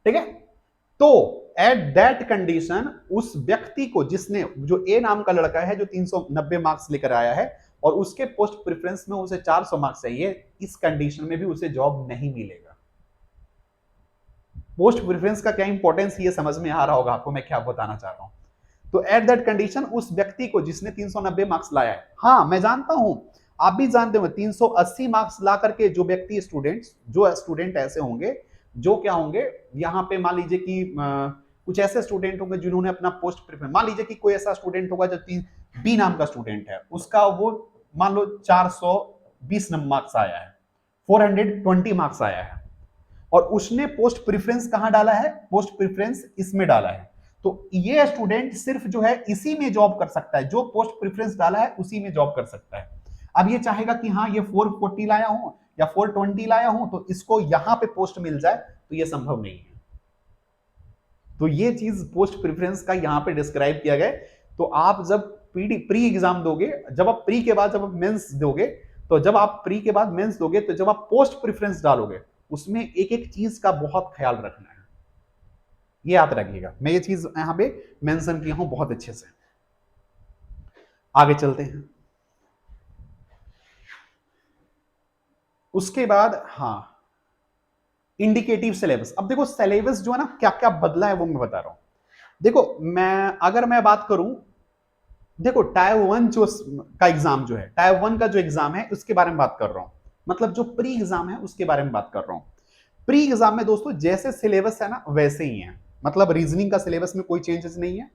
ठीक है। तो एट दैट कंडीशन उस व्यक्ति को, जिसने, जो ए नाम का लड़का है जो 390 मार्क्स लेकर आया है और उसके पोस्ट प्रेफरेंस में उसे 400 मार्क्स चाहिए, इस कंडीशन में भी उसे जॉब नहीं मिलेगा। पोस्ट प्रेफरेंस का क्या इंपॉर्टेंस, ये समझ में आ रहा होगा आपको मैं क्या बताना चाह रहा हूं। तो एट दैट कंडीशन उस व्यक्ति को जिसने 390 मार्क्स लाया है, हाँ मैं जानता हूं, आप भी जानते हो, 380 मार्क्स ला करके जो व्यक्ति जो स्टूडेंट ऐसे होंगे, जो क्या होंगे, यहां पे मान लीजिए कि कुछ ऐसे स्टूडेंट होंगे जिन्होंने अपना पोस्ट प्रेफरेंस, मान लीजिए कि कोई ऐसा स्टूडेंट होगा जो बी नाम का स्टूडेंट है, उसका वो मान लो 420 मार्क्स आया है, 420 मार्क्स आया है, और उसने पोस्ट प्रेफरेंस कहां डाला है, पोस्ट प्रेफरेंस इसमें डाला है। तो ये स्टूडेंट सिर्फ जो है इसी में जॉब कर सकता है, जो पोस्ट प्रेफरेंस डाला है उसी में जॉब कर सकता है। अब ये चाहेगा कि हाँ ये 440 लाया हूं या 420 लाया हूं तो इसको यहां पे पोस्ट मिल जाए, तो ये संभव नहीं है। तो ये चीज पोस्ट प्रेफरेंस का यहां पे डिस्क्राइब किया गया। तो आप जब प्री एग्जाम दोगे, जब आप प्री के बाद जब आप मेंस दोगे, तो जब आप प्री के बाद मेंस दोगे तो जब आप पोस्ट प्रेफरेंस डालोगे उसमें एक एक चीज का बहुत ख्याल रखना है, ये याद रखिएगा। मैं ये चीज यहां पे मेंशन किया हूं बहुत अच्छे से। आगे चलते हैं। उसके बाद हाँ, इंडिकेटिव सिलेबस। अब देखो सिलेबस जो है ना क्या क्या बदला है वो मैं बता रहा हूं। देखो अगर मैं बात करूं, देखो टायर 1 जो का एग्जाम जो है, टायर 1 का जो एग्जाम है उसके बारे में बात कर रहा हूं, मतलब जो प्री एग्जाम है उसके बारे में बात कर रहा हूं। प्री एग्जाम में दोस्तों जैसे सिलेबस है ना वैसे ही है, मतलब रीजनिंग का सिलेबस में कोई चेंजेस नहीं है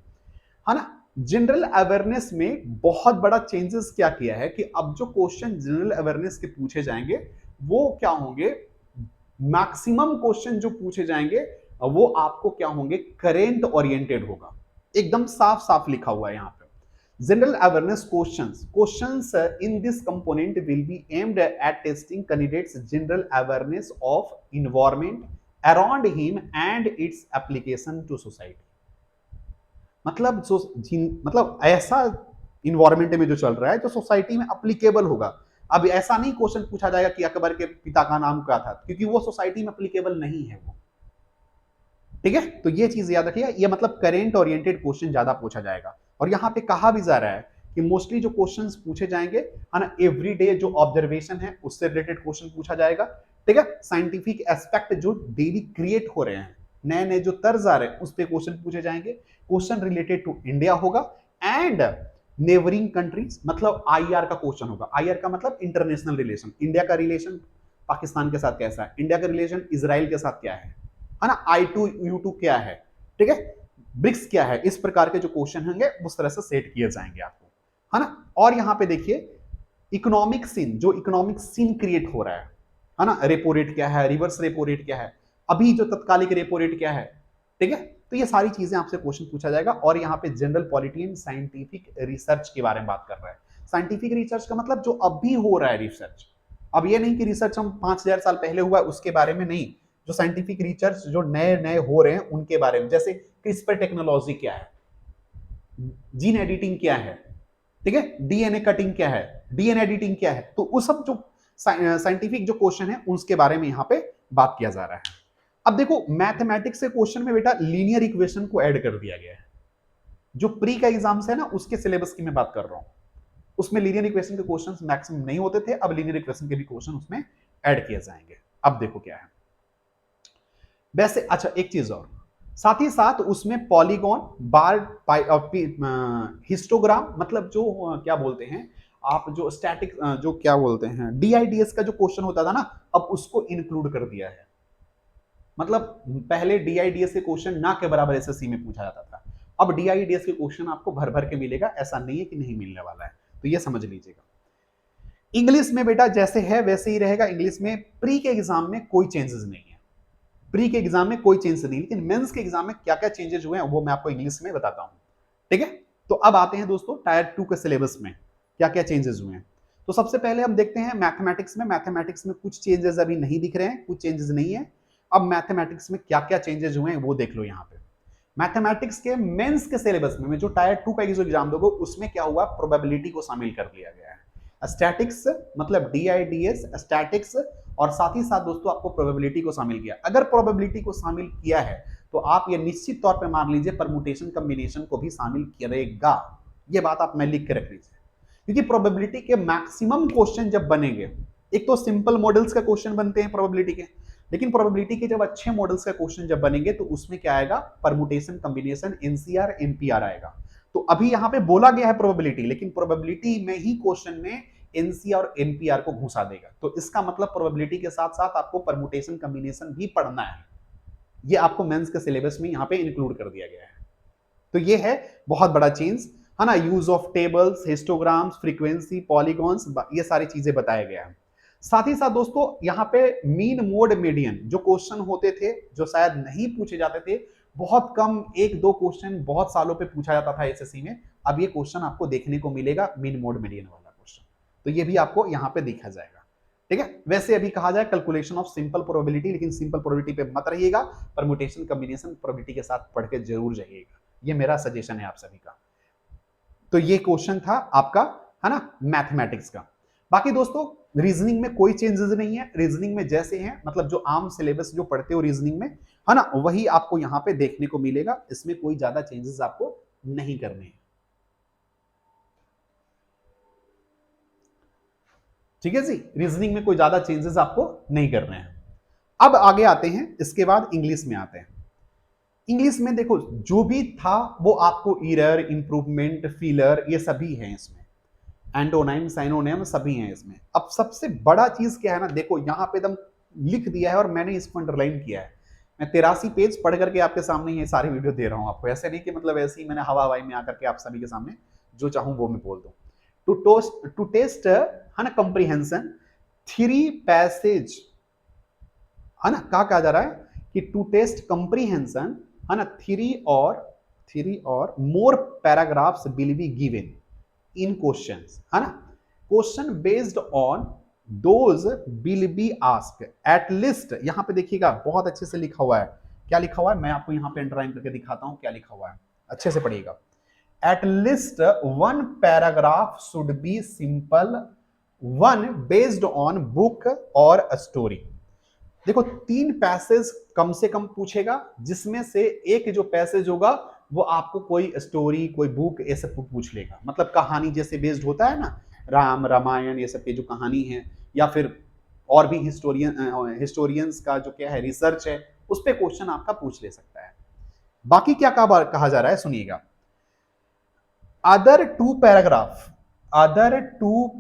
ना। जनरल अवेयरनेस में बहुत बड़ा चेंजेस क्या किया है कि अब जो क्वेश्चन जनरल अवेयरनेस के पूछे जाएंगे वो क्या होंगे, मैक्सिमम क्वेश्चन जो पूछे जाएंगे वो आपको क्या होंगे, करेंट ओरिएंटेड होगा। एकदम साफ साफ लिखा हुआ है यहां पे। General awareness questions in this component will be aimed at testing candidates general awareness of environment around him and its application to society। मतलब मतलब ऐसा इन्वायरमेंट में जो चल रहा है जो सोसाइटी में अप्लीकेबल होगा। अब ऐसा नहीं क्वेश्चन पूछा जाएगा कि अकबर के पिता का नाम क्या था, क्योंकि वो सोसाइटी में अप्लीकेबल नहीं है वो। ठीक है, तो ये चीज याद रखिए, ये मतलब करेंट ओरिएंटेड क्वेश्चन ज्यादा पूछा जाएगा। और यहां पे कहा भी जा रहा है कि मोस्टली जो क्वेश्चंस पूछे जाएंगे है ना, एवरीडे जो ऑब्जर्वेशन है उससे रिलेटेड क्वेश्चन पूछा जाएगा। ठीक है, साइंटिफिक एस्पेक्ट जो डेली क्रिएट हो रहे हैं, नए नए जो तर्ज आ रहे हैं उस पर क्वेश्चन पूछे जाएंगे। क्वेश्चन रिलेटेड टू इंडिया होगा एंड नेबरिंग कंट्रीज, मतलब आईआर का क्वेश्चन होगा। आईआर का मतलब इंटरनेशनल रिलेशन, इंडिया का रिलेशन पाकिस्तान के साथ कैसा है, इंडिया का रिलेशन इजराइल के साथ क्या है ना, I2U2 क्या है, ठीक है, ब्रिक्स क्या है, इस प्रकार के जो क्वेश्चन होंगे उस तरह से सेट किए जाएंगे आपको, है ना। और यहां पे देखिए इकोनॉमिक सीन, जो इकोनॉमिक सीन क्रिएट हो रहा है ना, रेपो रेट क्या है, रिवर्स रेपो रेट क्या है, अभी जो तत्कालिक रेपो रेट क्या है। ठीक है, तो ये सारी चीजें आपसे क्वेश्चन पूछा जाएगा। और यहाँ पे general polity and scientific research के बारे में बात कर रहा है। साइंटिफिक रिसर्च का मतलब जो अभी हो रहा है रिसर्च, अब ये नहीं कि रिसर्च हम 5000 साल पहले हुआ उसके बारे में नहीं, जो साइंटिफिक रिसर्च जो नए नए हो रहे हैं उनके बारे में, जैसे क्रिस्पर टेक्नोलॉजी क्या है, जीन एडिटिंग क्या है, ठीक है, डीएनए कटिंग क्या है, डीएनए एडिटिंग क्या है, तो वो सब जो साइंटिफिक जो क्वेश्चन है उसके बारे में यहां पे बात किया जा रहा है। अब देखो मैथमेटिक्स के क्वेश्चन में बेटा लीनियर इक्वेशन को ऐड कर दिया गया है। जो प्री का एग्जाम्स है ना उसके सिलेबस की मैं बात कर रहा हूं, उसमें लीनियर इक्वेशन के क्वेश्चंस मैक्सिमम नहीं होते थे, अब लीनियर इक्वेशन के भी क्वेश्चन उसमें ऐड किए जाएंगे। अब देखो क्या है वैसे, अच्छा एक चीज और, साथ ही साथ उसमें पॉलीगॉन बार हिस्टोग्राम, मतलब जो क्या बोलते हैं आप, जो स्टैटिक जो क्या बोलते हैं डीआईडीएस का जो क्वेश्चन होता था ना, अब उसको इंक्लूड कर दिया है। मतलब पहले डीआईडीएस के क्वेश्चन ना के बराबर एसएससी में पूछा जाता था, अब डीआईडीएस के क्वेश्चन आपको भर भर के मिलेगा, ऐसा नहीं है कि नहीं मिलने वाला है, तो ये समझ लीजिएगा। इंग्लिश में बेटा जैसे है वैसे ही रहेगा, इंग्लिश में प्री के एग्जाम में कोई चेंजेस नहीं है, प्री के एग्जाम में कोई चेंज नहीं, लेकिन मेंस के एग्जाम में क्या क्या चेंजेस हुए हैं वो मैं आपको इंग्लिश में बताता हूं। ठीक है, तो अब आते हैं दोस्तों टायर 2 के सिलेबस में क्या क्या चेंजेस हुए हैं। तो सबसे पहले हम देखते हैं मैथमेटिक्स में, मैथमेटिक्स में कुछ चेंजेस अभी नहीं दिख रहे हैं, कुछ चेंजेस नहीं है। अब मैथमेटिक्स में क्या क्या चेंजेस हुए हैं वो देख लो। यहाँ पे मैथमेटिक्स के मेंस के सिलेबस में जो टायर 2 का एग्जाम दोगे उसमें क्या हुआ, प्रोबेबिलिटी को शामिल कर लिया गया है। स्टैटिक्स मतलब डीआईडीएस स्टैटिक्स, और साथ ही साथ दोस्तों आपको प्रोबेबिलिटी को शामिल किया। अगर प्रोबेबिलिटी को शामिल किया है तो आप ये निश्चित तौर पे मान लीजिए परमुटेशन कॉम्बिनेशन को भी शामिल करेगा, ये बात आप मैं लिख के रख लीजिए, क्योंकि प्रोबेबिलिटी के मैक्सिमम क्वेश्चन जब बनेंगे, एक तो सिंपल मॉडल्स का क्वेश्चन बनते हैं प्रोबेबिलिटी के, लेकिन प्रोबेबिलिटी के जब अच्छे मॉडल्स का क्वेश्चन जब बनेंगे तो उसमें क्या आएगा, परमुटेशन कॉम्बिनेशन एनसीआर एमपीआर आएगा। तो अभी यहां पे बोला गया है प्रोबेबिलिटी, लेकिन प्रोबेबिलिटी में ही क्वेश्चन में एनसीआर और एनपीआर को घुसा देगा, तो इसका मतलब प्रोबेबिलिटी के साथ साथ आपको परमुटेशन कॉम्बिनेशन भी पढ़ना है। ये आपको मेंस के सिलेबस में यहां पे इंक्लूड कर दिया गया है। तो ये है बहुत बड़ा चेंज, है ना। Use of tables, histograms, frequency, polygons, ये सारी चीजें बताया गया है। साथ ही साथ दोस्तों यहाँ पे मीन मोड मीडियन जो क्वेश्चन होते थे, जो शायद नहीं पूछे जाते थे, बहुत कम, एक दो क्वेश्चन बहुत सालों पे पूछा जाता था एसएससी में, अब ये क्वेश्चन आपको देखने को मिलेगा, मीन मोड मीडियन वाला क्वेश्चन, तो ये भी आपको यहाँ पे देखा जाएगा। ठीक है, वैसे अभी कहा जाए कैलकुलेशन ऑफ सिंपल प्रोबेबिलिटी, लेकिन सिंपल प्रोबेबिलिटी पे मत रहिएगा, परमुटेशन कॉम्बिनेशन प्रोबेबिलिटी के साथ पढ़ के जरूर जाइएगा, ये मेरा सजेशन है आप सभी का। तो ये क्वेश्चन था आपका, है ना, मैथमेटिक्स का। बाकी दोस्तों रीजनिंग में कोई चेंजेस नहीं है, रीजनिंग में जैसे हैं, मतलब जो आम सिलेबस जो पढ़ते हो रीजनिंग में, है ना, वही आपको यहाँ पे देखने को मिलेगा। इसमें कोई ज्यादा चेंजेस आपको नहीं करने हैं। ठीक है जी, रीजनिंग में कोई ज्यादा चेंजेस आपको नहीं करने हैं। अब आगे आते हैं, इसके बाद इंग्लिश में आते हैं। इंग्लिश में देखो जो भी था वो आपको ईरर, इंप्रूवमेंट, फीलर ये सभी हैं इसमें, एंटोनाइम, साइनोनिम सभी हैं इसमें। अब सबसे बड़ा चीज क्या है ना, देखो यहां पे एकदम लिख दिया है और मैंने इसको अंडरलाइन किया है। मैं 83 पेज पढ़ करके आपके सामने ये सारी वीडियो दे रहा हूं आपको, ऐसे नहीं कि मतलब ऐसे ही मैंने हवा हवाई में आकर के आप सभी के सामने जो चाहूं वो मैं बोल दूं। टू टेस्ट है ना कंप्रीहेंशन, थ्री पैसेज, है ना, कहा जा रहा है कि टू टेस्ट कंप्रीहेंशन, है ना, थ्री और more paragraphs will be given in questions, है ना, question based on those will be asked at least. यहां पे देखिएगा बहुत अच्छे से लिखा हुआ है, क्या लिखा हुआ है मैं आपको यहां पे अंडरलाइन करके दिखाता हूं क्या लिखा हुआ है, अच्छे से पढ़िएगा। At least one paragraph should be simple one based on book और स्टोरी। देखो 3 पैसेज कम से कम पूछेगा, जिसमें से एक जो पैसेज होगा वो आपको कोई स्टोरी, कोई बुक ये सब पूछ लेगा, मतलब कहानी जैसे बेस्ड होता है ना, राम रामायण ये सब की जो कहानी है, या फिर और भी हिस्टोरियंस का जो क्या है रिसर्च है, उस पे क्वेश्चन आपका पूछ ले सकता है। बाकी क्या कहा जा रहा है सुनिएगा, other two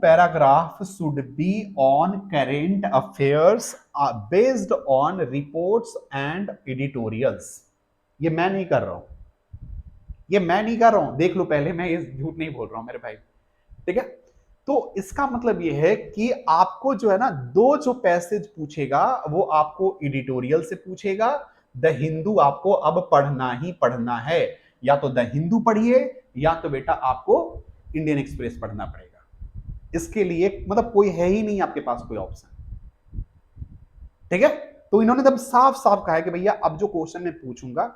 paragraph should be on current affairs based on reports and editorials। ये मैं नहीं कर रहा हूं, देख लो पहले, मैं ये झूठ नहीं बोल रहा हूं मेरे भाई, ठीक है। तो इसका मतलब ये है कि आपको जो है ना, दो जो पैसेज पूछेगा वो आपको एडिटोरियल से पूछेगा। द हिंदू आपको अब पढ़ना ही पढ़ना है, या तो द हिंदू पढ़िए या तो बेटा आपको इंडियन एक्सप्रेस पढ़ना पड़ेगा। इसके लिए मतलब कोई है ही नहीं आपके पास कोई ऑप्शन, ठीक है। तो इन्होंने तब साफ साफ कहा है कि भैया अब जो क्वेश्चन मैं पूछूंगा,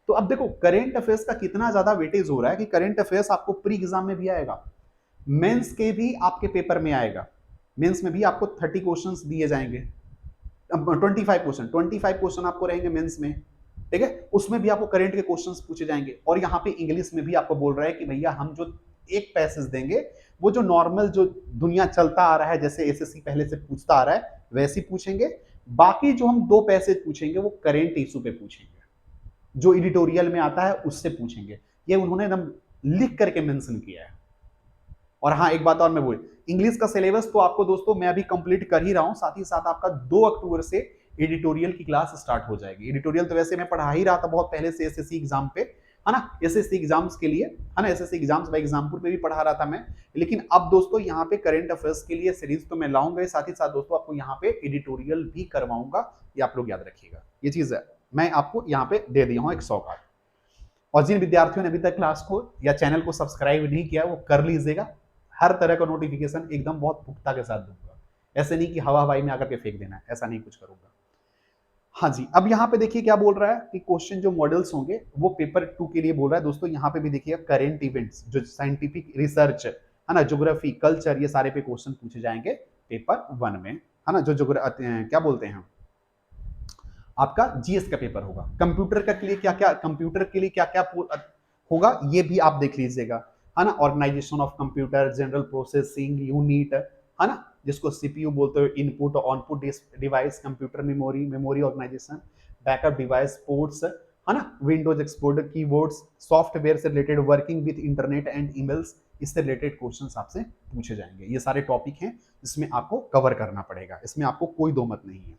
तो अब देखो करंट अफेयर्स का कितना ज्यादा वेटेज हो रहा है कि करंट अफेयर्स आपको प्री एग्जाम में भी आएगा, मेंस के भी आपके पेपर में आएगा। मेंस में भी आपको 30 क्वेश्चंस दिए जाएंगे, 25 क्वेश्चन आपको रहेंगे मेंस में, ठीक है। उसमें भी आपको करंट के क्वेश्चंस पूछे जाएंगे। और यहाँ पे इंग्लिश में भी आपको बोल रहा है कि भैया हम जो एक पैसेज देंगे वो जो नॉर्मल जो दुनिया चलता आ रहा है, जैसे एसएससी पहले से पूछता आ रहा है वैसे पूछेंगे। बाकी जो हम 2 पैसेज पूछेंगे वो करंट इशू पे पूछेंगे, जो एडिटोरियल में आता है उससे पूछेंगे। ये उन्होंने एकदम लिख करके मेंशन किया है। और हाँ एक बात और मैं बोल, इंग्लिश का सिलेबस तो आपको दोस्तों मैं अभी कंप्लीट कर ही रहा हूं, साथ ही साथ आपका 2 अक्टूबर से एडिटोरियल की क्लास स्टार्ट हो जाएगी। एडिटोरियल तो वैसे मैं पढ़ा ही रहा था बहुत पहले से एसएससी एग्जाम पे, है ना, एसएससी एग्जाम्स के लिए, है ना, एसएससी एग्जाम्स बाय एग्जामपुर पे भी पढ़ा रहा था मैं। लेकिन अब दोस्तों यहाँ पे करंट अफेयर्स के लिए सीरीज तो मैं लाऊंगा, साथ ही साथ दोस्तों आपको यहाँ पे एडिटोरियल भी करवाऊंगा, ये आप लोग याद रखिएगा। ये चीज है मैं आपको यहाँ पे दे दिया हूँ एक सौगात। और जिन विद्यार्थियों ने अभी तक क्लास को या चैनल को सब्सक्राइब नहीं किया वो कर लीजिएगा, हर तरह का नोटिफिकेशन एकदम बहुत पुख्ता के साथ दूंगा, ऐसे नहीं कि हवा हवाई में आकर के फेंक देना है, ऐसा नहीं कुछ करूंगा। हाँ जी, अब यहाँ पे देखिए क्या बोल रहा है कि क्वेश्चन जो मॉडल्स होंगे वो पेपर 2 के लिए बोल रहा है दोस्तों। यहाँ पे भी देखिएगा करेंट इवेंट्स, जो साइंटिफिक रिसर्च है ना, ज्योग्राफी, कल्चर, ये सारे पे क्वेश्चन पूछे जाएंगे पेपर 1 में, है ना। जो क्या बोलते हैं आपका जीएस का पेपर होगा। कंप्यूटर का लिए क्या क्या, कंप्यूटर के लिए क्या क्या होगा ये भी आप देख लीजिएगा, है ना। Organization of computer, general processing unit, है ना, जिसको सीपीयू बोलते हो, input output device, computer memory, memory organization, backup device, ports, है ना, विंडोज एक्सपोर्टर, कीबोर्ड्स, सॉफ्टवेयर से related, working with internet and emails, इससे रिलेटेड क्वेश्चंस आपसे पूछे जाएंगे। ये सारे टॉपिक हैं जिसमें आपको कवर करना पड़ेगा, इसमें आपको कोई दो मत नहीं है।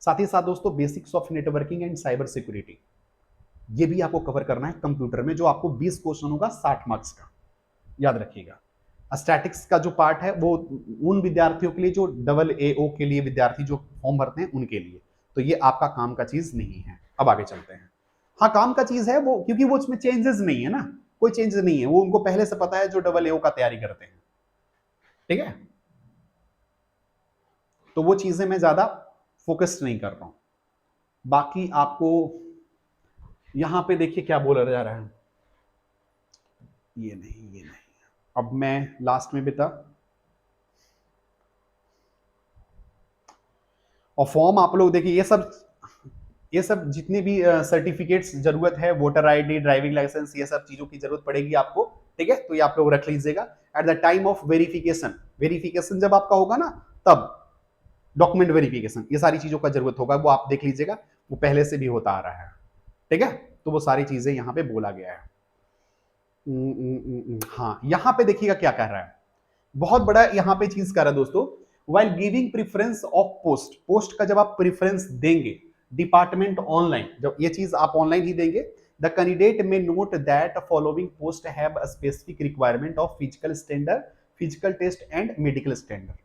साथ ही साथ दोस्तों basics of networking and cyber security, ये भी आपको कवर करना है कंप्यूटर में, जो आपको 20 क्वेश्चन होगा 60 मार्क्स का, याद रखिएगा। स्टैटिक्स का जो पार्ट है वो उन विद्यार्थियों के लिए जो AAO के लिए विद्यार्थी जो फॉर्म भरते हैं उनके लिए, तो ये आपका काम का चीज नहीं है। अब आगे चलते हैं। हाँ काम का चीज है वो, क्योंकि वो उसमें चेंजेस नहीं है ना, कोई चेंजेस नहीं है, वो उनको पहले से पता है जो AAO का तैयारी करते हैं, ठीक है। तो वो चीजें मैं ज्यादा फोकस नहीं कर रहा हूं। बाकी आपको यहां पे देखिए क्या बोला जा रहा है, ये नहीं। अब मैं लास्ट में बता, और फॉर्म आप लोग देखिए, ये सब जितने भी सर्टिफिकेट्स जरूरत है, वोटर आईडी, ड्राइविंग लाइसेंस, ये सब चीजों की जरूरत पड़ेगी आपको, ठीक है। तो ये आप लोग रख लीजिएगा। At the time of verification, verification जब आपका होगा ना, तब डॉक्यूमेंट वेरिफिकेशन, ये सारी चीजों का जरूरत होगा, वो आप देख लीजिएगा, वो पहले से भी होता आ रहा है, ठीक है। तो वो सारी चीजें यहाँ पे बोला गया है। हाँ, यहाँ पे देखिएगा क्या कह रहा है, बहुत बड़ा यहाँ पे चीज कर रहा है दोस्तों। While giving preference of post, post का जब आप प्रेफरेंस देंगे डिपार्टमेंट ऑनलाइन, जब ये चीज आप ऑनलाइन ही देंगे, the candidate may note that following post have a specific requirement of physical standard, physical test and medical standard.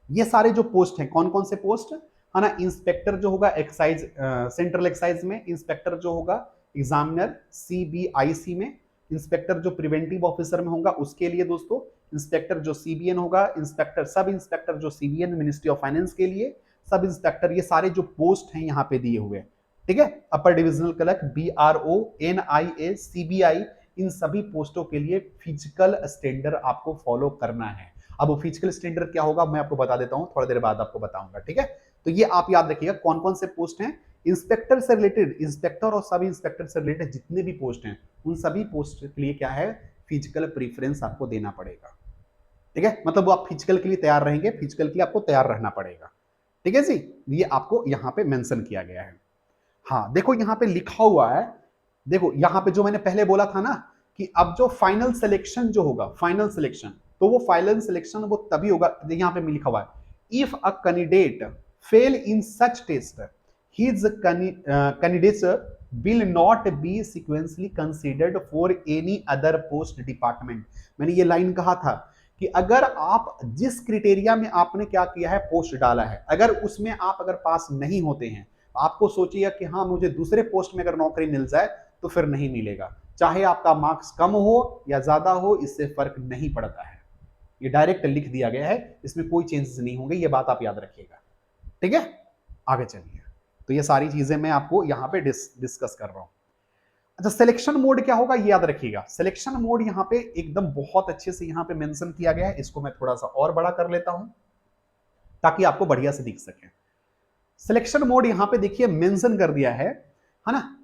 ये सारे जो पोस्ट हैं, कौन कौन से पोस्ट है ना, इंस्पेक्टर जो होगा एक्साइज, सेंट्रल एक्साइज में, इंस्पेक्टर जो होगा एग्जामिनर सीबीआईसी में, इंस्पेक्टर जो प्रिवेंटिव ऑफिसर में होगा उसके लिए दोस्तों, इंस्पेक्टर जो सीबीएन होगा, इंस्पेक्टर सब इंस्पेक्टर जो सीबीएन मिनिस्ट्री ऑफ फाइनेंस के लिए, सब इंस्पेक्टर, ये सारे जो पोस्ट हैं यहाँ पे दिए हुए हैं, ठीक है। Upper divisional clerk, BRO, NIA, CBI, इन सभी पोस्टों के लिए फिजिकल स्टैंडर्ड आपको फॉलो करना है। अब वो फिजिकल स्टैंडर्ड क्या होगा मैं आपको बता देता हूं, थोड़ी देर बाद आपको बताऊंगा, ठीक है। तो ये आप याद रखिएगा कौन कौन से पोस्ट हैं, इंस्पेक्टर से रिलेटेड, इंस्पेक्टर और सब इंस्पेक्टर से रिलेटेड जितने भी पोस्ट हैं, उन सभी पोस्ट के लिए क्या है, फिजिकल प्रीफरेंस आपको देना पड़ेगा, ठीक है। मतलब वो आप फिजिकल के लिए तैयार रहेंगे, फिजिकल के लिए आपको तैयार रहना पड़ेगा, ठीक है जी। ये आपको यहाँ पे मेंशन किया गया है। हाँ देखो यहाँ पे लिखा हुआ है, देखो यहाँ पे जो मैंने पहले बोला था ना कि अब जो फाइनल सिलेक्शन जो होगा, फाइनल सिलेक्शन, तो वो फाइनल सिलेक्शन वो तभी होगा, यहाँ पे लिखा हुआ है, if a candidate fail in such test his candidature will not be subsequently considered for any other post department. मैंने ये लाइन कहा था कि अगर आप जिस क्रिटेरिया में आपने क्या किया है, पोस्ट डाला है, अगर उसमें आप अगर पास नहीं होते हैं, आपको सोचिए कि हाँ मुझे दूसरे पोस्ट में अगर नौकरी मिल जाए तो फिर नहीं मिलेगा, चाहे आपका मार्क्स कम हो या ज्यादा हो, इससे फर्क नहीं पड़ता है। ये डायरेक्ट लिख दिया गया है, इसमें कोई चेंजेस नहीं होंगे, ये बात आप याद रखिएगा, ठीक है। आगे चलिए, तो ये सारी चीजें मैं आपको यहाँ पे डिस्कस कर रहा हूं। अच्छा, सिलेक्शन मोड क्या होगा ये याद रखिएगा। सिलेक्शन मोड यहाँ पे एकदम बहुत अच्छे से यहाँ पे मेंशन किया गया है, इसको मैं थोड़ा सा और बड़ा कर लेता हूं ताकि आपको बढ़िया से दिख सके। सिलेक्शन मोड यहाँ पे देखिए मेंशन कर दिया है ना,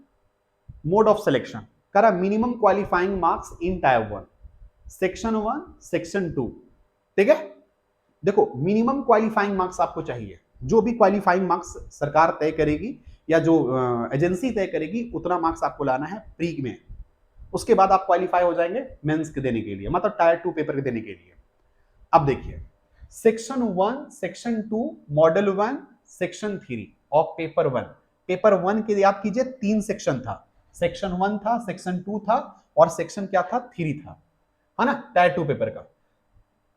मोड ऑफ सिलेक्शन करा, minimum qualifying marks in tyre 1, section 1, section 2, ठीक है। देखो मिनिमम क्वालिफाइंग मार्क्स आपको चाहिए, जो भी क्वालिफाइंग मार्क्स सरकार तय करेगी या जो एजेंसी तय करेगी उतना मार्क्स आपको लाना है प्री में, उसके बाद आप क्वालिफाई हो जाएंगे मेंस के देने के लिए, मतलब टायर 2 पेपर के देने के लिए। अब देखिए section 1, section 2, model 1, section 3 of paper 1। Paper 1 के याद कीजिए 3 सेक्शन था, सेक्शन 1 था, सेक्शन 2 था और सेक्शन क्या था, 3 था, है ना, टायर 2 पेपर का।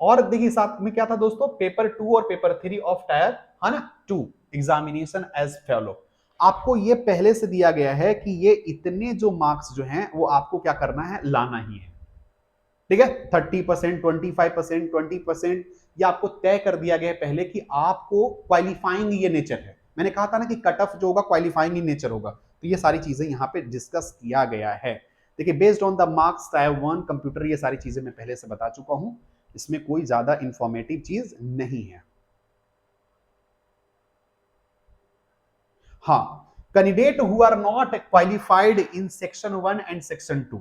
और देखिए साथ में क्या था दोस्तों, पेपर 2 और पेपर 3 ऑफ टायर, है ना, 2 एग्जामिनेशन एज फॉलो। आपको ये पहले से दिया गया है कि ये इतने जो मार्क्स जो हैं वो आपको क्या करना है, लाना ही है, ठीक है। 30%, 25%, 20%, ये आपको तय कर दिया गया है पहले कि आपको क्वालिफाइंग ये नेचर है। मैंने कहा था ना कि कट ऑफ जो होगा क्वालिफाइंग ही नेचर होगा, तो ये सारी चीजें यहाँ पे डिस्कस किया गया है। देखिए based on the marks tyre 1 computer, ये सारी चीजें मैं पहले से बता चुका हूं, इसमें कोई ज्यादा इंफॉर्मेटिव चीज नहीं है। हाँ, candidate who are not qualified in section 1 and section 2,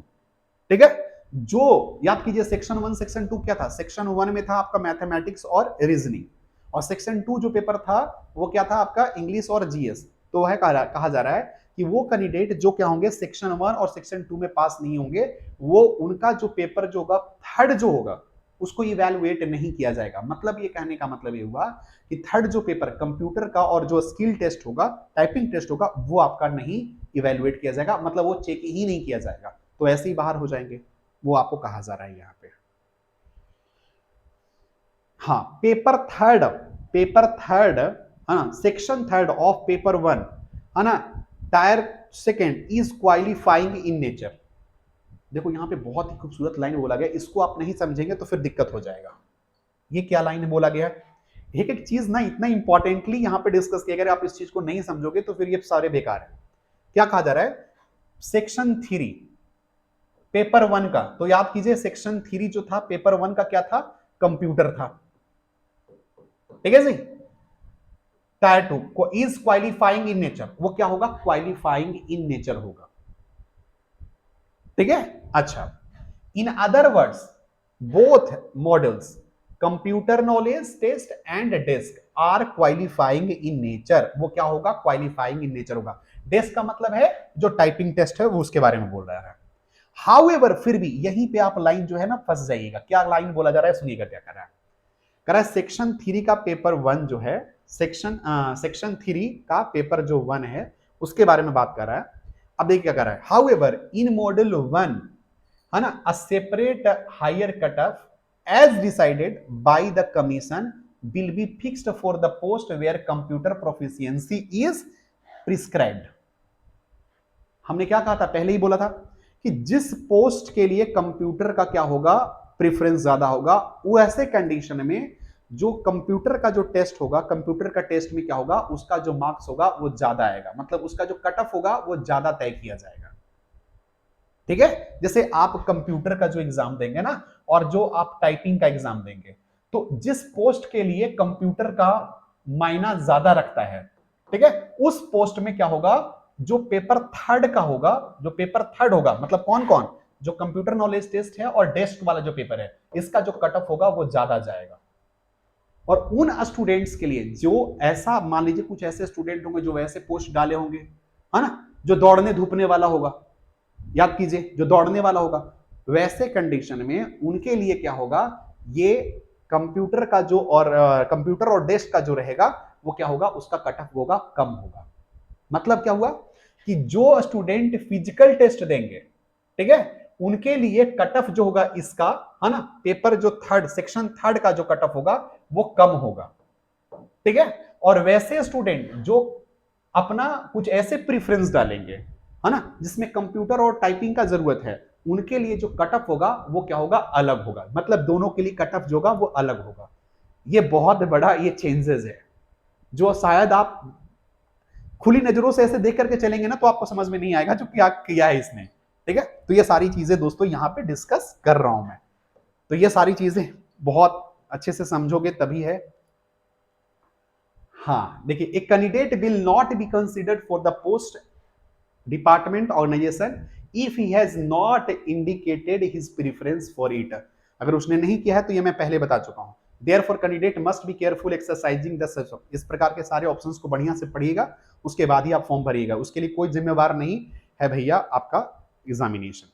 ठीक है। जो याद कीजिए सेक्शन 1 सेक्शन 2 क्या था, सेक्शन 1 में था आपका मैथमेटिक्स और रीजनिंग, और सेक्शन 2 जो पेपर था वो क्या था आपका, इंग्लिश और जीएस। तो है कहा जा रहा है कि वो कैंडिडेट जो क्या होंगे सेक्शन 1 और सेक्शन 2 में पास नहीं होंगे, वो उनका जो पेपर जो होगा थर्ड जो होगा उसको इवैल्यूएट नहीं किया जाएगा। मतलब ये कहने का मतलब ये हुआ कि थर्ड जो पेपर कंप्यूटर का और जो स्किल टेस्ट होगा, टाइपिंग टेस्ट होगा, वो आपका नहीं इवैल्यूएट किया जाएगा, मतलब वो चेक ही नहीं किया जाएगा, तो ऐसे ही बाहर हो जाएंगे, वो आपको कहा जा रहा है यहाँ पे। हाँ, पेपर थर्ड है ना, सेक्शन थर्ड ऑफ पेपर 1 है ना, tyre second is qualifying in nature. देखो यहाँ पे बहुत ही खूबसूरत लाइन बोला गया, इसको आप नहीं समझेंगे तो फिर दिक्कत हो जाएगा। ये क्या लाइन बोला गया, एक एक चीज ना इतना इंपॉर्टेंटली यहाँ पे डिस्कस किया गया, आप इस चीज को नहीं समझोगे तो फिर ये सारे बेकार है। क्या कहा जा रहा है, सेक्शन 3 पेपर 1 का, तो याद कीजिए सेक्शन 3 जो था पेपर 1 का क्या था, कंप्यूटर था, ठीक है जी। टायर 2 को इज क्वालिफाइंग इन नेचर, वो क्या होगा, क्वालिफाइंग इन नेचर होगा, ठीक है। अच्छा, in other words both models computer knowledge test and desk are qualifying in nature, वो क्या होगा, क्वालिफाइंग इन नेचर होगा। डेस्क का मतलब है जो टाइपिंग टेस्ट है वो उसके बारे में बोल रहा है। हाउएवर, फिर भी यहीं पे आप लाइन जो है ना फंस जाइएगा। क्या लाइन बोला जा रहा है, सुनिएगा क्या कर रहा है। कह रहा है सेक्शन 3 का पेपर 1 जो है, सेक्शन 3 का पेपर जो 1 है उसके बारे में बात कर रहा है। अब देखिए क्या कर रहा है, हाउएवर इन मॉड्यूल 1 है ना, a separate higher cut off as decided by the commission will be fixed for the post where computer proficiency is prescribed. हमने क्या कहा था, पहले ही बोला था कि जिस पोस्ट के लिए कंप्यूटर का क्या होगा, प्रेफरेंस ज्यादा होगा, वो ऐसे कंडीशन में जो कंप्यूटर का जो टेस्ट होगा, कंप्यूटर का टेस्ट में क्या होगा, उसका जो मार्क्स होगा वो ज्यादा आएगा, मतलब उसका जो कट ऑफ होगा वो ज्यादा तय किया जाएगा, ठीक है। जैसे आप कंप्यूटर का जो एग्जाम देंगे ना और जो आप टाइपिंग का एग्जाम देंगे, तो जिस पोस्ट के लिए कंप्यूटर का मायना ज्यादा रखता है, ठीक है, उस पोस्ट में क्या होगा, जो पेपर 3 का होगा, जो पेपर 3 होगा, मतलब कौन कौन, जो कंप्यूटर नॉलेज टेस्ट है और डेस्क वाला जो पेपर है, इसका जो कट ऑफ होगा वो ज्यादा जाएगा। और उन स्टूडेंट्स के लिए जो ऐसा, मान लीजिए कुछ ऐसे स्टूडेंट होंगे जो वैसे पोस्ट डाले होंगे, है ना, जो दौड़ने धूपने वाला होगा, याद कीजिए जो दौड़ने वाला होगा, वैसे कंडीशन में उनके लिए क्या होगा, ये कंप्यूटर का जो और कंप्यूटर और डेस्क का जो रहेगा वो क्या होगा, उसका कट ऑफ होगा कम होगा। मतलब क्या हुआ कि जो स्टूडेंट फिजिकल टेस्ट देंगे, ठीक है, उनके लिए कट ऑफ जो होगा इसका, है ना, पेपर जो 3 सेक्शन 3 का जो कट ऑफ होगा वो कम होगा, ठीक है। और वैसे स्टूडेंट जो अपना कुछ ऐसे प्रेफरेंस डालेंगे, है ना, जिसमें कंप्यूटर और टाइपिंग का जरूरत है, उनके लिए जो कट ऑफ होगा वो क्या होगा, अलग होगा। मतलब दोनों के लिए कट ऑफ जो होगा वो अलग होगा। ये बहुत बड़ा ये चेंजेस है जो शायद आप खुली नजरों से ऐसे देख करके चलेंगे ना तो आपको समझ में नहीं आएगा जो क्या किया है इसने, ठीक है। तो ये सारी चीजें दोस्तों यहां पे डिस्कस कर रहा हूं मैं, तो ये सारी चीजें बहुत अच्छे से समझोगे तभी है। हाँ देखिए, एक candidate will not be considered for the post department organization if he has not indicated his preference for it. अगर उसने नहीं किया है तो ये मैं पहले बता चुका हूं। Therefore candidate must be careful exercising the such. इस प्रकार के सारे ऑप्शंस को बढ़िया से पढ़िएगा, उसके बाद ही आप फॉर्म भरिएगा। उसके लिए कोई जिम्मेवार नहीं है भैया आपका एग्जामिनेशन।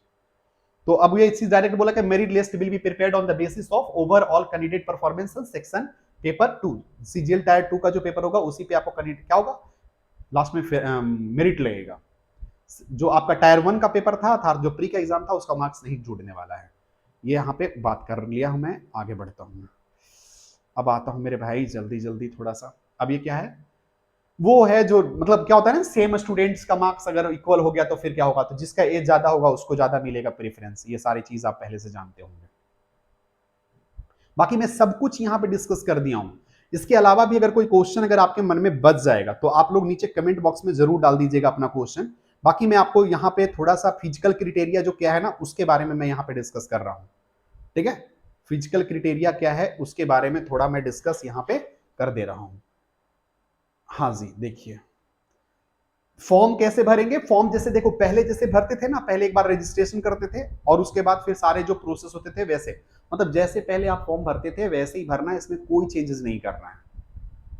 तो अब ये चीज डायरेक्ट बोला कि merit list will be prepared on the basis of overall candidate performance section paper 2। CGL tyre 2 का जो पेपर होगा उसी पे आपको कैंडिडेट क्या होगा, लास्ट में मेरिट लगेगा। जो आपका टायर 1 का पेपर था जो प्री का एग्जाम था, उसका मार्क्स नहीं जुड़ने वाला है। ये यहाँ पे बात कर लिया हूं, मैं आगे बढ़ता हूं। अब आता हूं मेरे भाई जल्दी जल्दी थोड़ा सा। अब ये क्या है, वो है जो मतलब क्या होता है ना, सेम स्टूडेंट्स का मार्क्स अगर इक्वल हो गया तो फिर क्या होगा, तो जिसका एज ज्यादा होगा उसको ज्यादा मिलेगा प्रेफरेंस। ये सारी चीज आप पहले से जानते होंगे। बाकी मैं सब कुछ यहां पे डिस्कस कर दिया हूं। इसके अलावा भी अगर कोई क्वेश्चन अगर आपके मन में बच जाएगा तो आप लोग नीचे कमेंट बॉक्स में जरूर डाल दीजिएगा अपना क्वेश्चन। बाकी मैं आपको यहाँ पे थोड़ा सा फिजिकल क्राइटेरिया जो क्या है ना उसके बारे में मैं यहाँ पे डिस्कस कर रहा हूँ, ठीक है। फिजिकल क्राइटेरिया क्या है उसके बारे में थोड़ा मैं डिस्कस यहाँ पे कर दे रहा हूँ। हाँ जी, देखिए फॉर्म कैसे भरेंगे। फॉर्म जैसे देखो पहले जैसे भरते थे ना, पहले एक बार रजिस्ट्रेशन करते थे और उसके बाद फिर सारे जो प्रोसेस होते थे वैसे, मतलब जैसे पहले आप फॉर्म भरते थे वैसे ही भरना है, इसमें कोई चेंजेस नहीं करना है,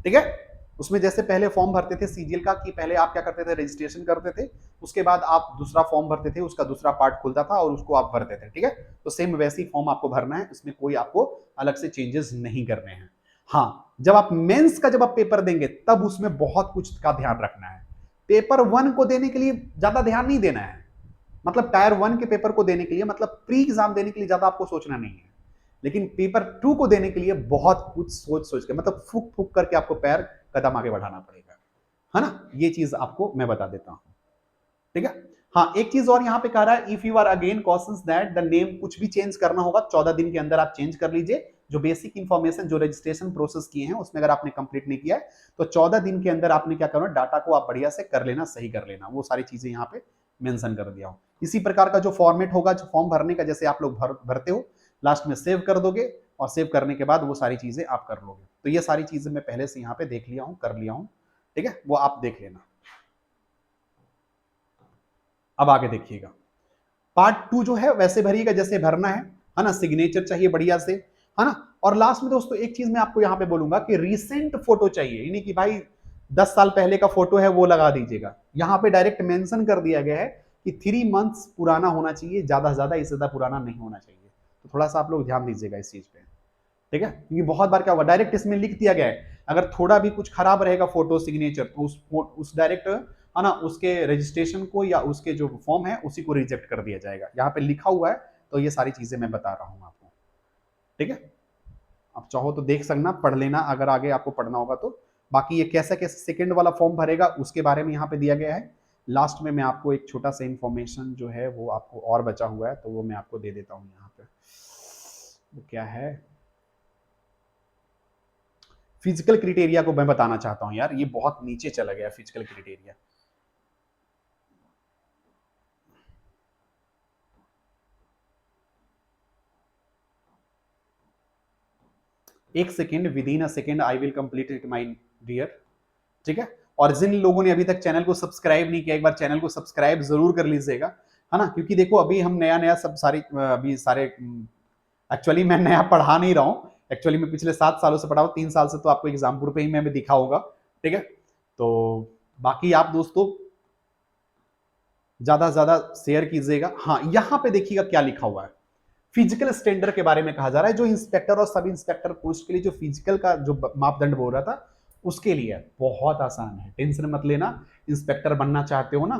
ठीक है। उसमें जैसे पहले फॉर्म भरते थे सीजीएल का कि पहले आप क्या करते थे, रजिस्ट्रेशन करते थे, उसके बाद आप दूसरा फॉर्म भरते थे, उसका दूसरा पार्ट खुलता था और उसको आप भरते थे, ठीक है। तो सेम वैसे ही फॉर्म आपको भरना है, इसमें कोई आपको अलग से चेंजेस नहीं करने हैं। हाँ, जब आप मेंस का जब आप पेपर देंगे तब उसमें बहुत कुछ का ध्यान रखना है। पेपर 1 को देने के लिए ज्यादा ध्यान नहीं देना है, मतलब टायर 1 के पेपर को देने के लिए, मतलब प्री एग्जाम देने के लिए ज्यादा आपको सोचना नहीं है, लेकिन पेपर 2 को देने के लिए बहुत कुछ सोच सोच के, मतलब फूक फूक करके आपको पैर कदम आगे बढ़ाना पड़ेगा, है ना। ये चीज आपको मैं बता देता हूं, ठीक है। हाँ, एक चीज और यहाँ पे कह रहा है, if you are again conscious that the name, कुछ भी चेंज करना होगा 14 दिन के अंदर आप चेंज कर लीजिए। जो बेसिक इंफॉर्मेशन जो रजिस्ट्रेशन प्रोसेस किए हैं उसमें अगर आपने कंप्लीट नहीं किया है तो 14 दिन के अंदर आपने क्या करना, डाटा को आप बढ़िया से कर लेना, सही कर लेना। वो सारी चीजें यहाँ पे मेंशन कर दिया हूँ। इसी प्रकार का जो फॉर्मेट होगा, जो फॉर्म भरने का जैसे आप लोग भरते हो, लास्ट में सेव कर दोगे और सेव करने के बाद वो सारी चीजें आप कर लोगे। तो ये सारी चीजें मैं पहले से यहाँ पे देख लिया हूँ, कर लिया हूँ, ठीक है, वो आप देख लेना। अब आगे देखिएगा, पार्ट 2 जो है वैसे भरिएगा जैसे भरना है ना, सिग्नेचर चाहिए बढ़िया से, है ना। और लास्ट में दोस्तों एक चीज मैं आपको यहां पे बोलूंगा कि रीसेंट फोटो चाहिए, यानी कि भाई 10 साल पहले का फोटो है वो लगा दीजिएगा। यहां पे डायरेक्ट मेंशन कर दिया गया है कि 3 मंथ्स पुराना होना चाहिए, ज्यादा से ज्यादा, इससे ज्यादा पुराना नहीं होना चाहिए। तो थोड़ा सा आप लोग ध्यान दीजिएगा इस चीज पे, ठीक है, क्योंकि बहुत बार क्या होगा, डायरेक्ट इसमें लिख दिया गया है, अगर थोड़ा भी कुछ खराब रहेगा फोटो सिग्नेचर तो उस डायरेक्ट, है ना, उसके रजिस्ट्रेशन को या उसके जो फॉर्म है उसी को रिजेक्ट कर दिया जाएगा। यहाँ पे लिखा हुआ है, तो ये सारी चीजें मैं बता रहा हूँ आपको, ठीक है। आप चाहो तो देख सकना, पढ़ लेना अगर आगे आपको पढ़ना होगा तो। बाकी ये कैसे कैसे सेकंड वाला फॉर्म भरेगा उसके बारे में यहाँ पे दिया गया है। लास्ट में मैं आपको एक छोटा सा इंफॉर्मेशन जो है वो आपको और बचा हुआ है, तो वो मैं आपको दे देता हूँ यहाँ पे। वो क्या है, फिजिकल क्राइटेरिया को मैं बताना चाहता हूं यार, ये बहुत नीचे चला गया फिजिकल क्राइटेरिया। एक second, within a second I will complete it my dear, ठीक है। और जिन लोगों ने अभी तक चैनल को सब्सक्राइब नहीं किया, एक बार चैनल को सब्सक्राइब जरूर कर लीजिएगा, है ना, क्योंकि देखो अभी हम नया नया सब सारी अभी सारे, एक्चुअली मैं नया पढ़ा नहीं रहा हूँ, एक्चुअली मैं पिछले 7 सालों से पढ़ा हूँ, 3 साल से तो आपको एग्जामपुर पे ही मैं भी दिखा होगा, ठीक है। तो बाकी आप दोस्तों ज्यादा से ज्यादा शेयर कीजिएगा। हाँ, यहां पे देखिएगा क्या लिखा हुआ है, फिजिकल स्टैंडर्ड के बारे में कहा जा रहा है, जो इंस्पेक्टर और सब इंस्पेक्टर पोस्ट के लिए जो फिजिकल का जो मापदंड बोल रहा था उसके लिए बहुत आसान है, टेंशन मत लेना। इंस्पेक्टर बनना चाहते हो ना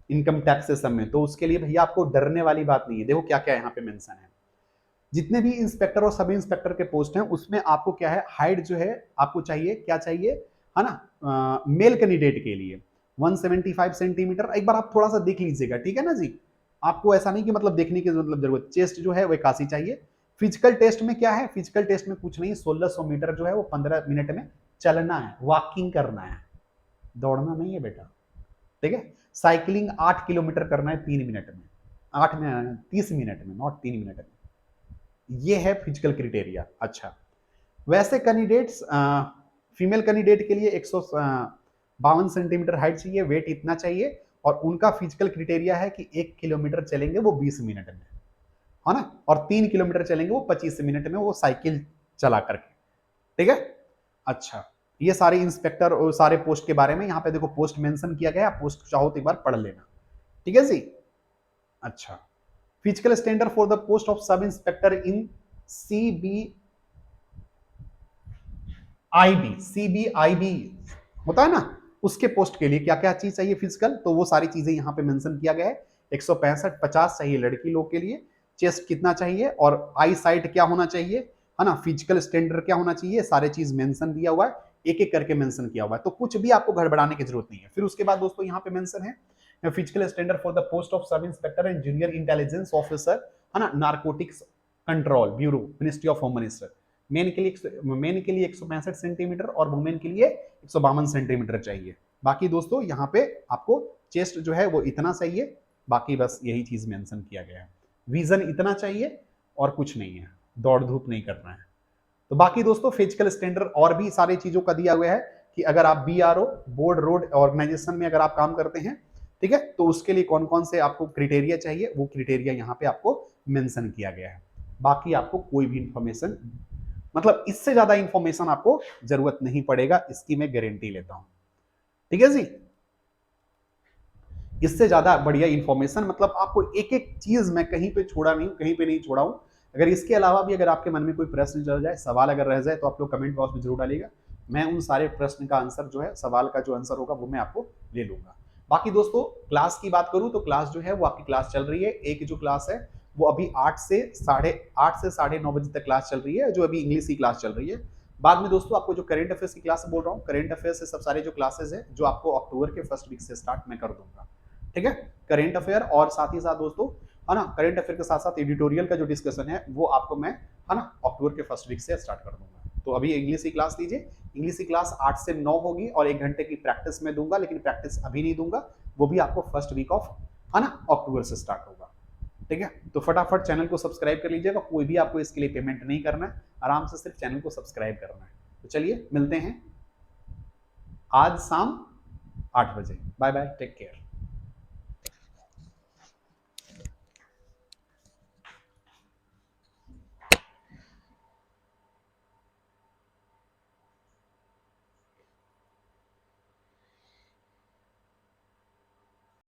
इनकम टैक्स से सब में, तो उसके लिए भैया आपको डरने वाली बात नहीं है। देखो क्या क्या यहाँ पे मेंशन है, जितने भी इंस्पेक्टर और सब इंस्पेक्टर के पोस्ट हैं उसमें आपको क्या है, हाइट जो है आपको चाहिए, क्या चाहिए, है ना, मेल कैंडिडेट के लिए 175 सेंटीमीटर। एक बार आप थोड़ा सा देख लीजिएगा, ठीक है ना जी, आपको ऐसा नहीं कि मतलब देखने की मतलब जरूरत, चेस्ट जो है वो 81 चाहिए। फिजिकल टेस्ट में क्या है, फिजिकल टेस्ट में कुछ नहीं, 1600 मीटर जो है वो 15 मिनट में चलना है, वॉकिंग करना है, दौड़ना नहीं है बेटा, ठीक है। साइकिलिंग 8 किलोमीटर करना है 3 मिनट में, 8 में 30 मिनट में, नॉट 3 मिनट में। ये है फिजिकल क्राइटेरिया। अच्छा, वैसे कैंडिडेट्स, फीमेल कैंडिडेट के लिए 152 सेंटीमीटर हाइट चाहिए, वेट इतना चाहिए, और उनका फिजिकल क्राइटेरिया है कि 1 किलोमीटर चलेंगे वो 20 मिनट में, है ना, और 3 किलोमीटर चलेंगे वो 25 मिनट में, वो साइकिल चला करके, ठीक है। अच्छा, ये सारे इंस्पेक्टर और सारे पोस्ट के बारे में यहाँ पे देखो पोस्ट मेंशन किया गया, पोस्ट चाहो तो एक बार पढ़ लेना, ठीक है जी। अच्छा, physical standard for the post of sub inspector in CBIB होता है ना, उसके पोस्ट के लिए क्या क्या चीज चाहिए फिजिकल, तो वो सारी चीजें यहाँ पे मेंशन किया गया है। 165 50 चाहिए लड़की लोग के लिए, चेस्ट कितना चाहिए, और आई साइट क्या होना चाहिए, है ना, फिजिकल स्टैंडर्ड क्या होना चाहिए, सारे चीज मेंशन दिया हुआ है, एक एक करके मेंशन किया हुआ है, तो कुछ भी आपको गड़बड़ाने की जरूरत नहीं है। फिर उसके बाद दोस्तों यहाँ पे मेंशन है physical standard for the post of sub inspector and junior intelligence officer, है ना, narcotics control bureau, ministry of home minister. Main के लिए 165 सेंटीमीटर और वुमेन के लिए 152 सेंटीमीटर चाहिए। बाकी दोस्तों यहाँ पे आपको चेस्ट जो है वो इतना चाहिए, बाकी बस यही चीज मेंशन किया गया है, विजन इतना चाहिए और कुछ नहीं है, दौड़ धूप नहीं करना है। तो बाकी दोस्तों फिजिकल स्टैंडर्ड और भी सारी चीजों का दिया हुआ है कि अगर आप बीआरओ बोर्ड रोड ऑर्गेनाइजेशन में अगर आप काम करते हैं, ठीक है, तो उसके लिए कौन कौन से आपको क्राइटेरिया चाहिए, वो क्राइटेरिया यहाँ पे आपको मेंशन किया गया है। बाकी आपको कोई भी इंफॉर्मेशन, मतलब इससे ज्यादा इंफॉर्मेशन आपको जरूरत नहीं पड़ेगा, इसकी मैं गारंटी लेता हूं, ठीक है जी। इससे ज्यादा बढ़िया इंफॉर्मेशन, मतलब आपको एक एक चीज मैं कहीं पे छोड़ा नहीं, कहीं पे नहीं छोड़ा हूं। अगर इसके अलावा भी अगर आपके मन में कोई प्रश्न चल जाए, सवाल अगर रह जाए, तो आप लोग कमेंट बॉक्स में जरूर डालिएगा, मैं उन सारे प्रश्न का आंसर जो है, सवाल का जो आंसर होगा वो मैं आपको ले लूंगा। बाकी दोस्तों क्लास की बात करूं तो क्लास जो है वो आपकी क्लास चल रही है, एक जो क्लास है वो अभी 8 से 8:30 बजे तक क्लास चल रही है, जो अभी इंग्लिश की क्लास चल रही है। बाद में दोस्तों आपको जो करंट अफेयर्स की क्लास बोल रहा हूँ, करंट अफेयर्स से सब सारे जो क्लासेस है जो आपको अक्टूबर के फर्स्ट वीक से स्टार्ट मैं कर दूंगा, ठीक है। करंट अफेयर और साथ ही साथ दोस्तों, है ना, करंट अफेयर के साथ साथ एडिटोरियल का जो डिस्कशन है वो आपको मैं, है ना, अक्टूबर के फर्स्ट वीक से स्टार्ट कर दूंगा। तो अभी इंग्लिश की क्लास लीजिए, इंग्लिश की क्लास 8 से 9 होगी और 1 घंटे की प्रैक्टिस में दूंगा, लेकिन प्रैक्टिस अभी नहीं दूंगा, वो भी आपको फर्स्ट वीक ऑफ, है ना, अक्टूबर से स्टार्ट होगा, ठीक है। तो फटाफट चैनल को सब्सक्राइब कर लीजिएगा, कोई भी आपको इसके लिए पेमेंट नहीं करना है, आराम से सिर्फ चैनल को सब्सक्राइब करना है। तो चलिए मिलते हैं आज शाम 8 बजे। Bye bye, take care.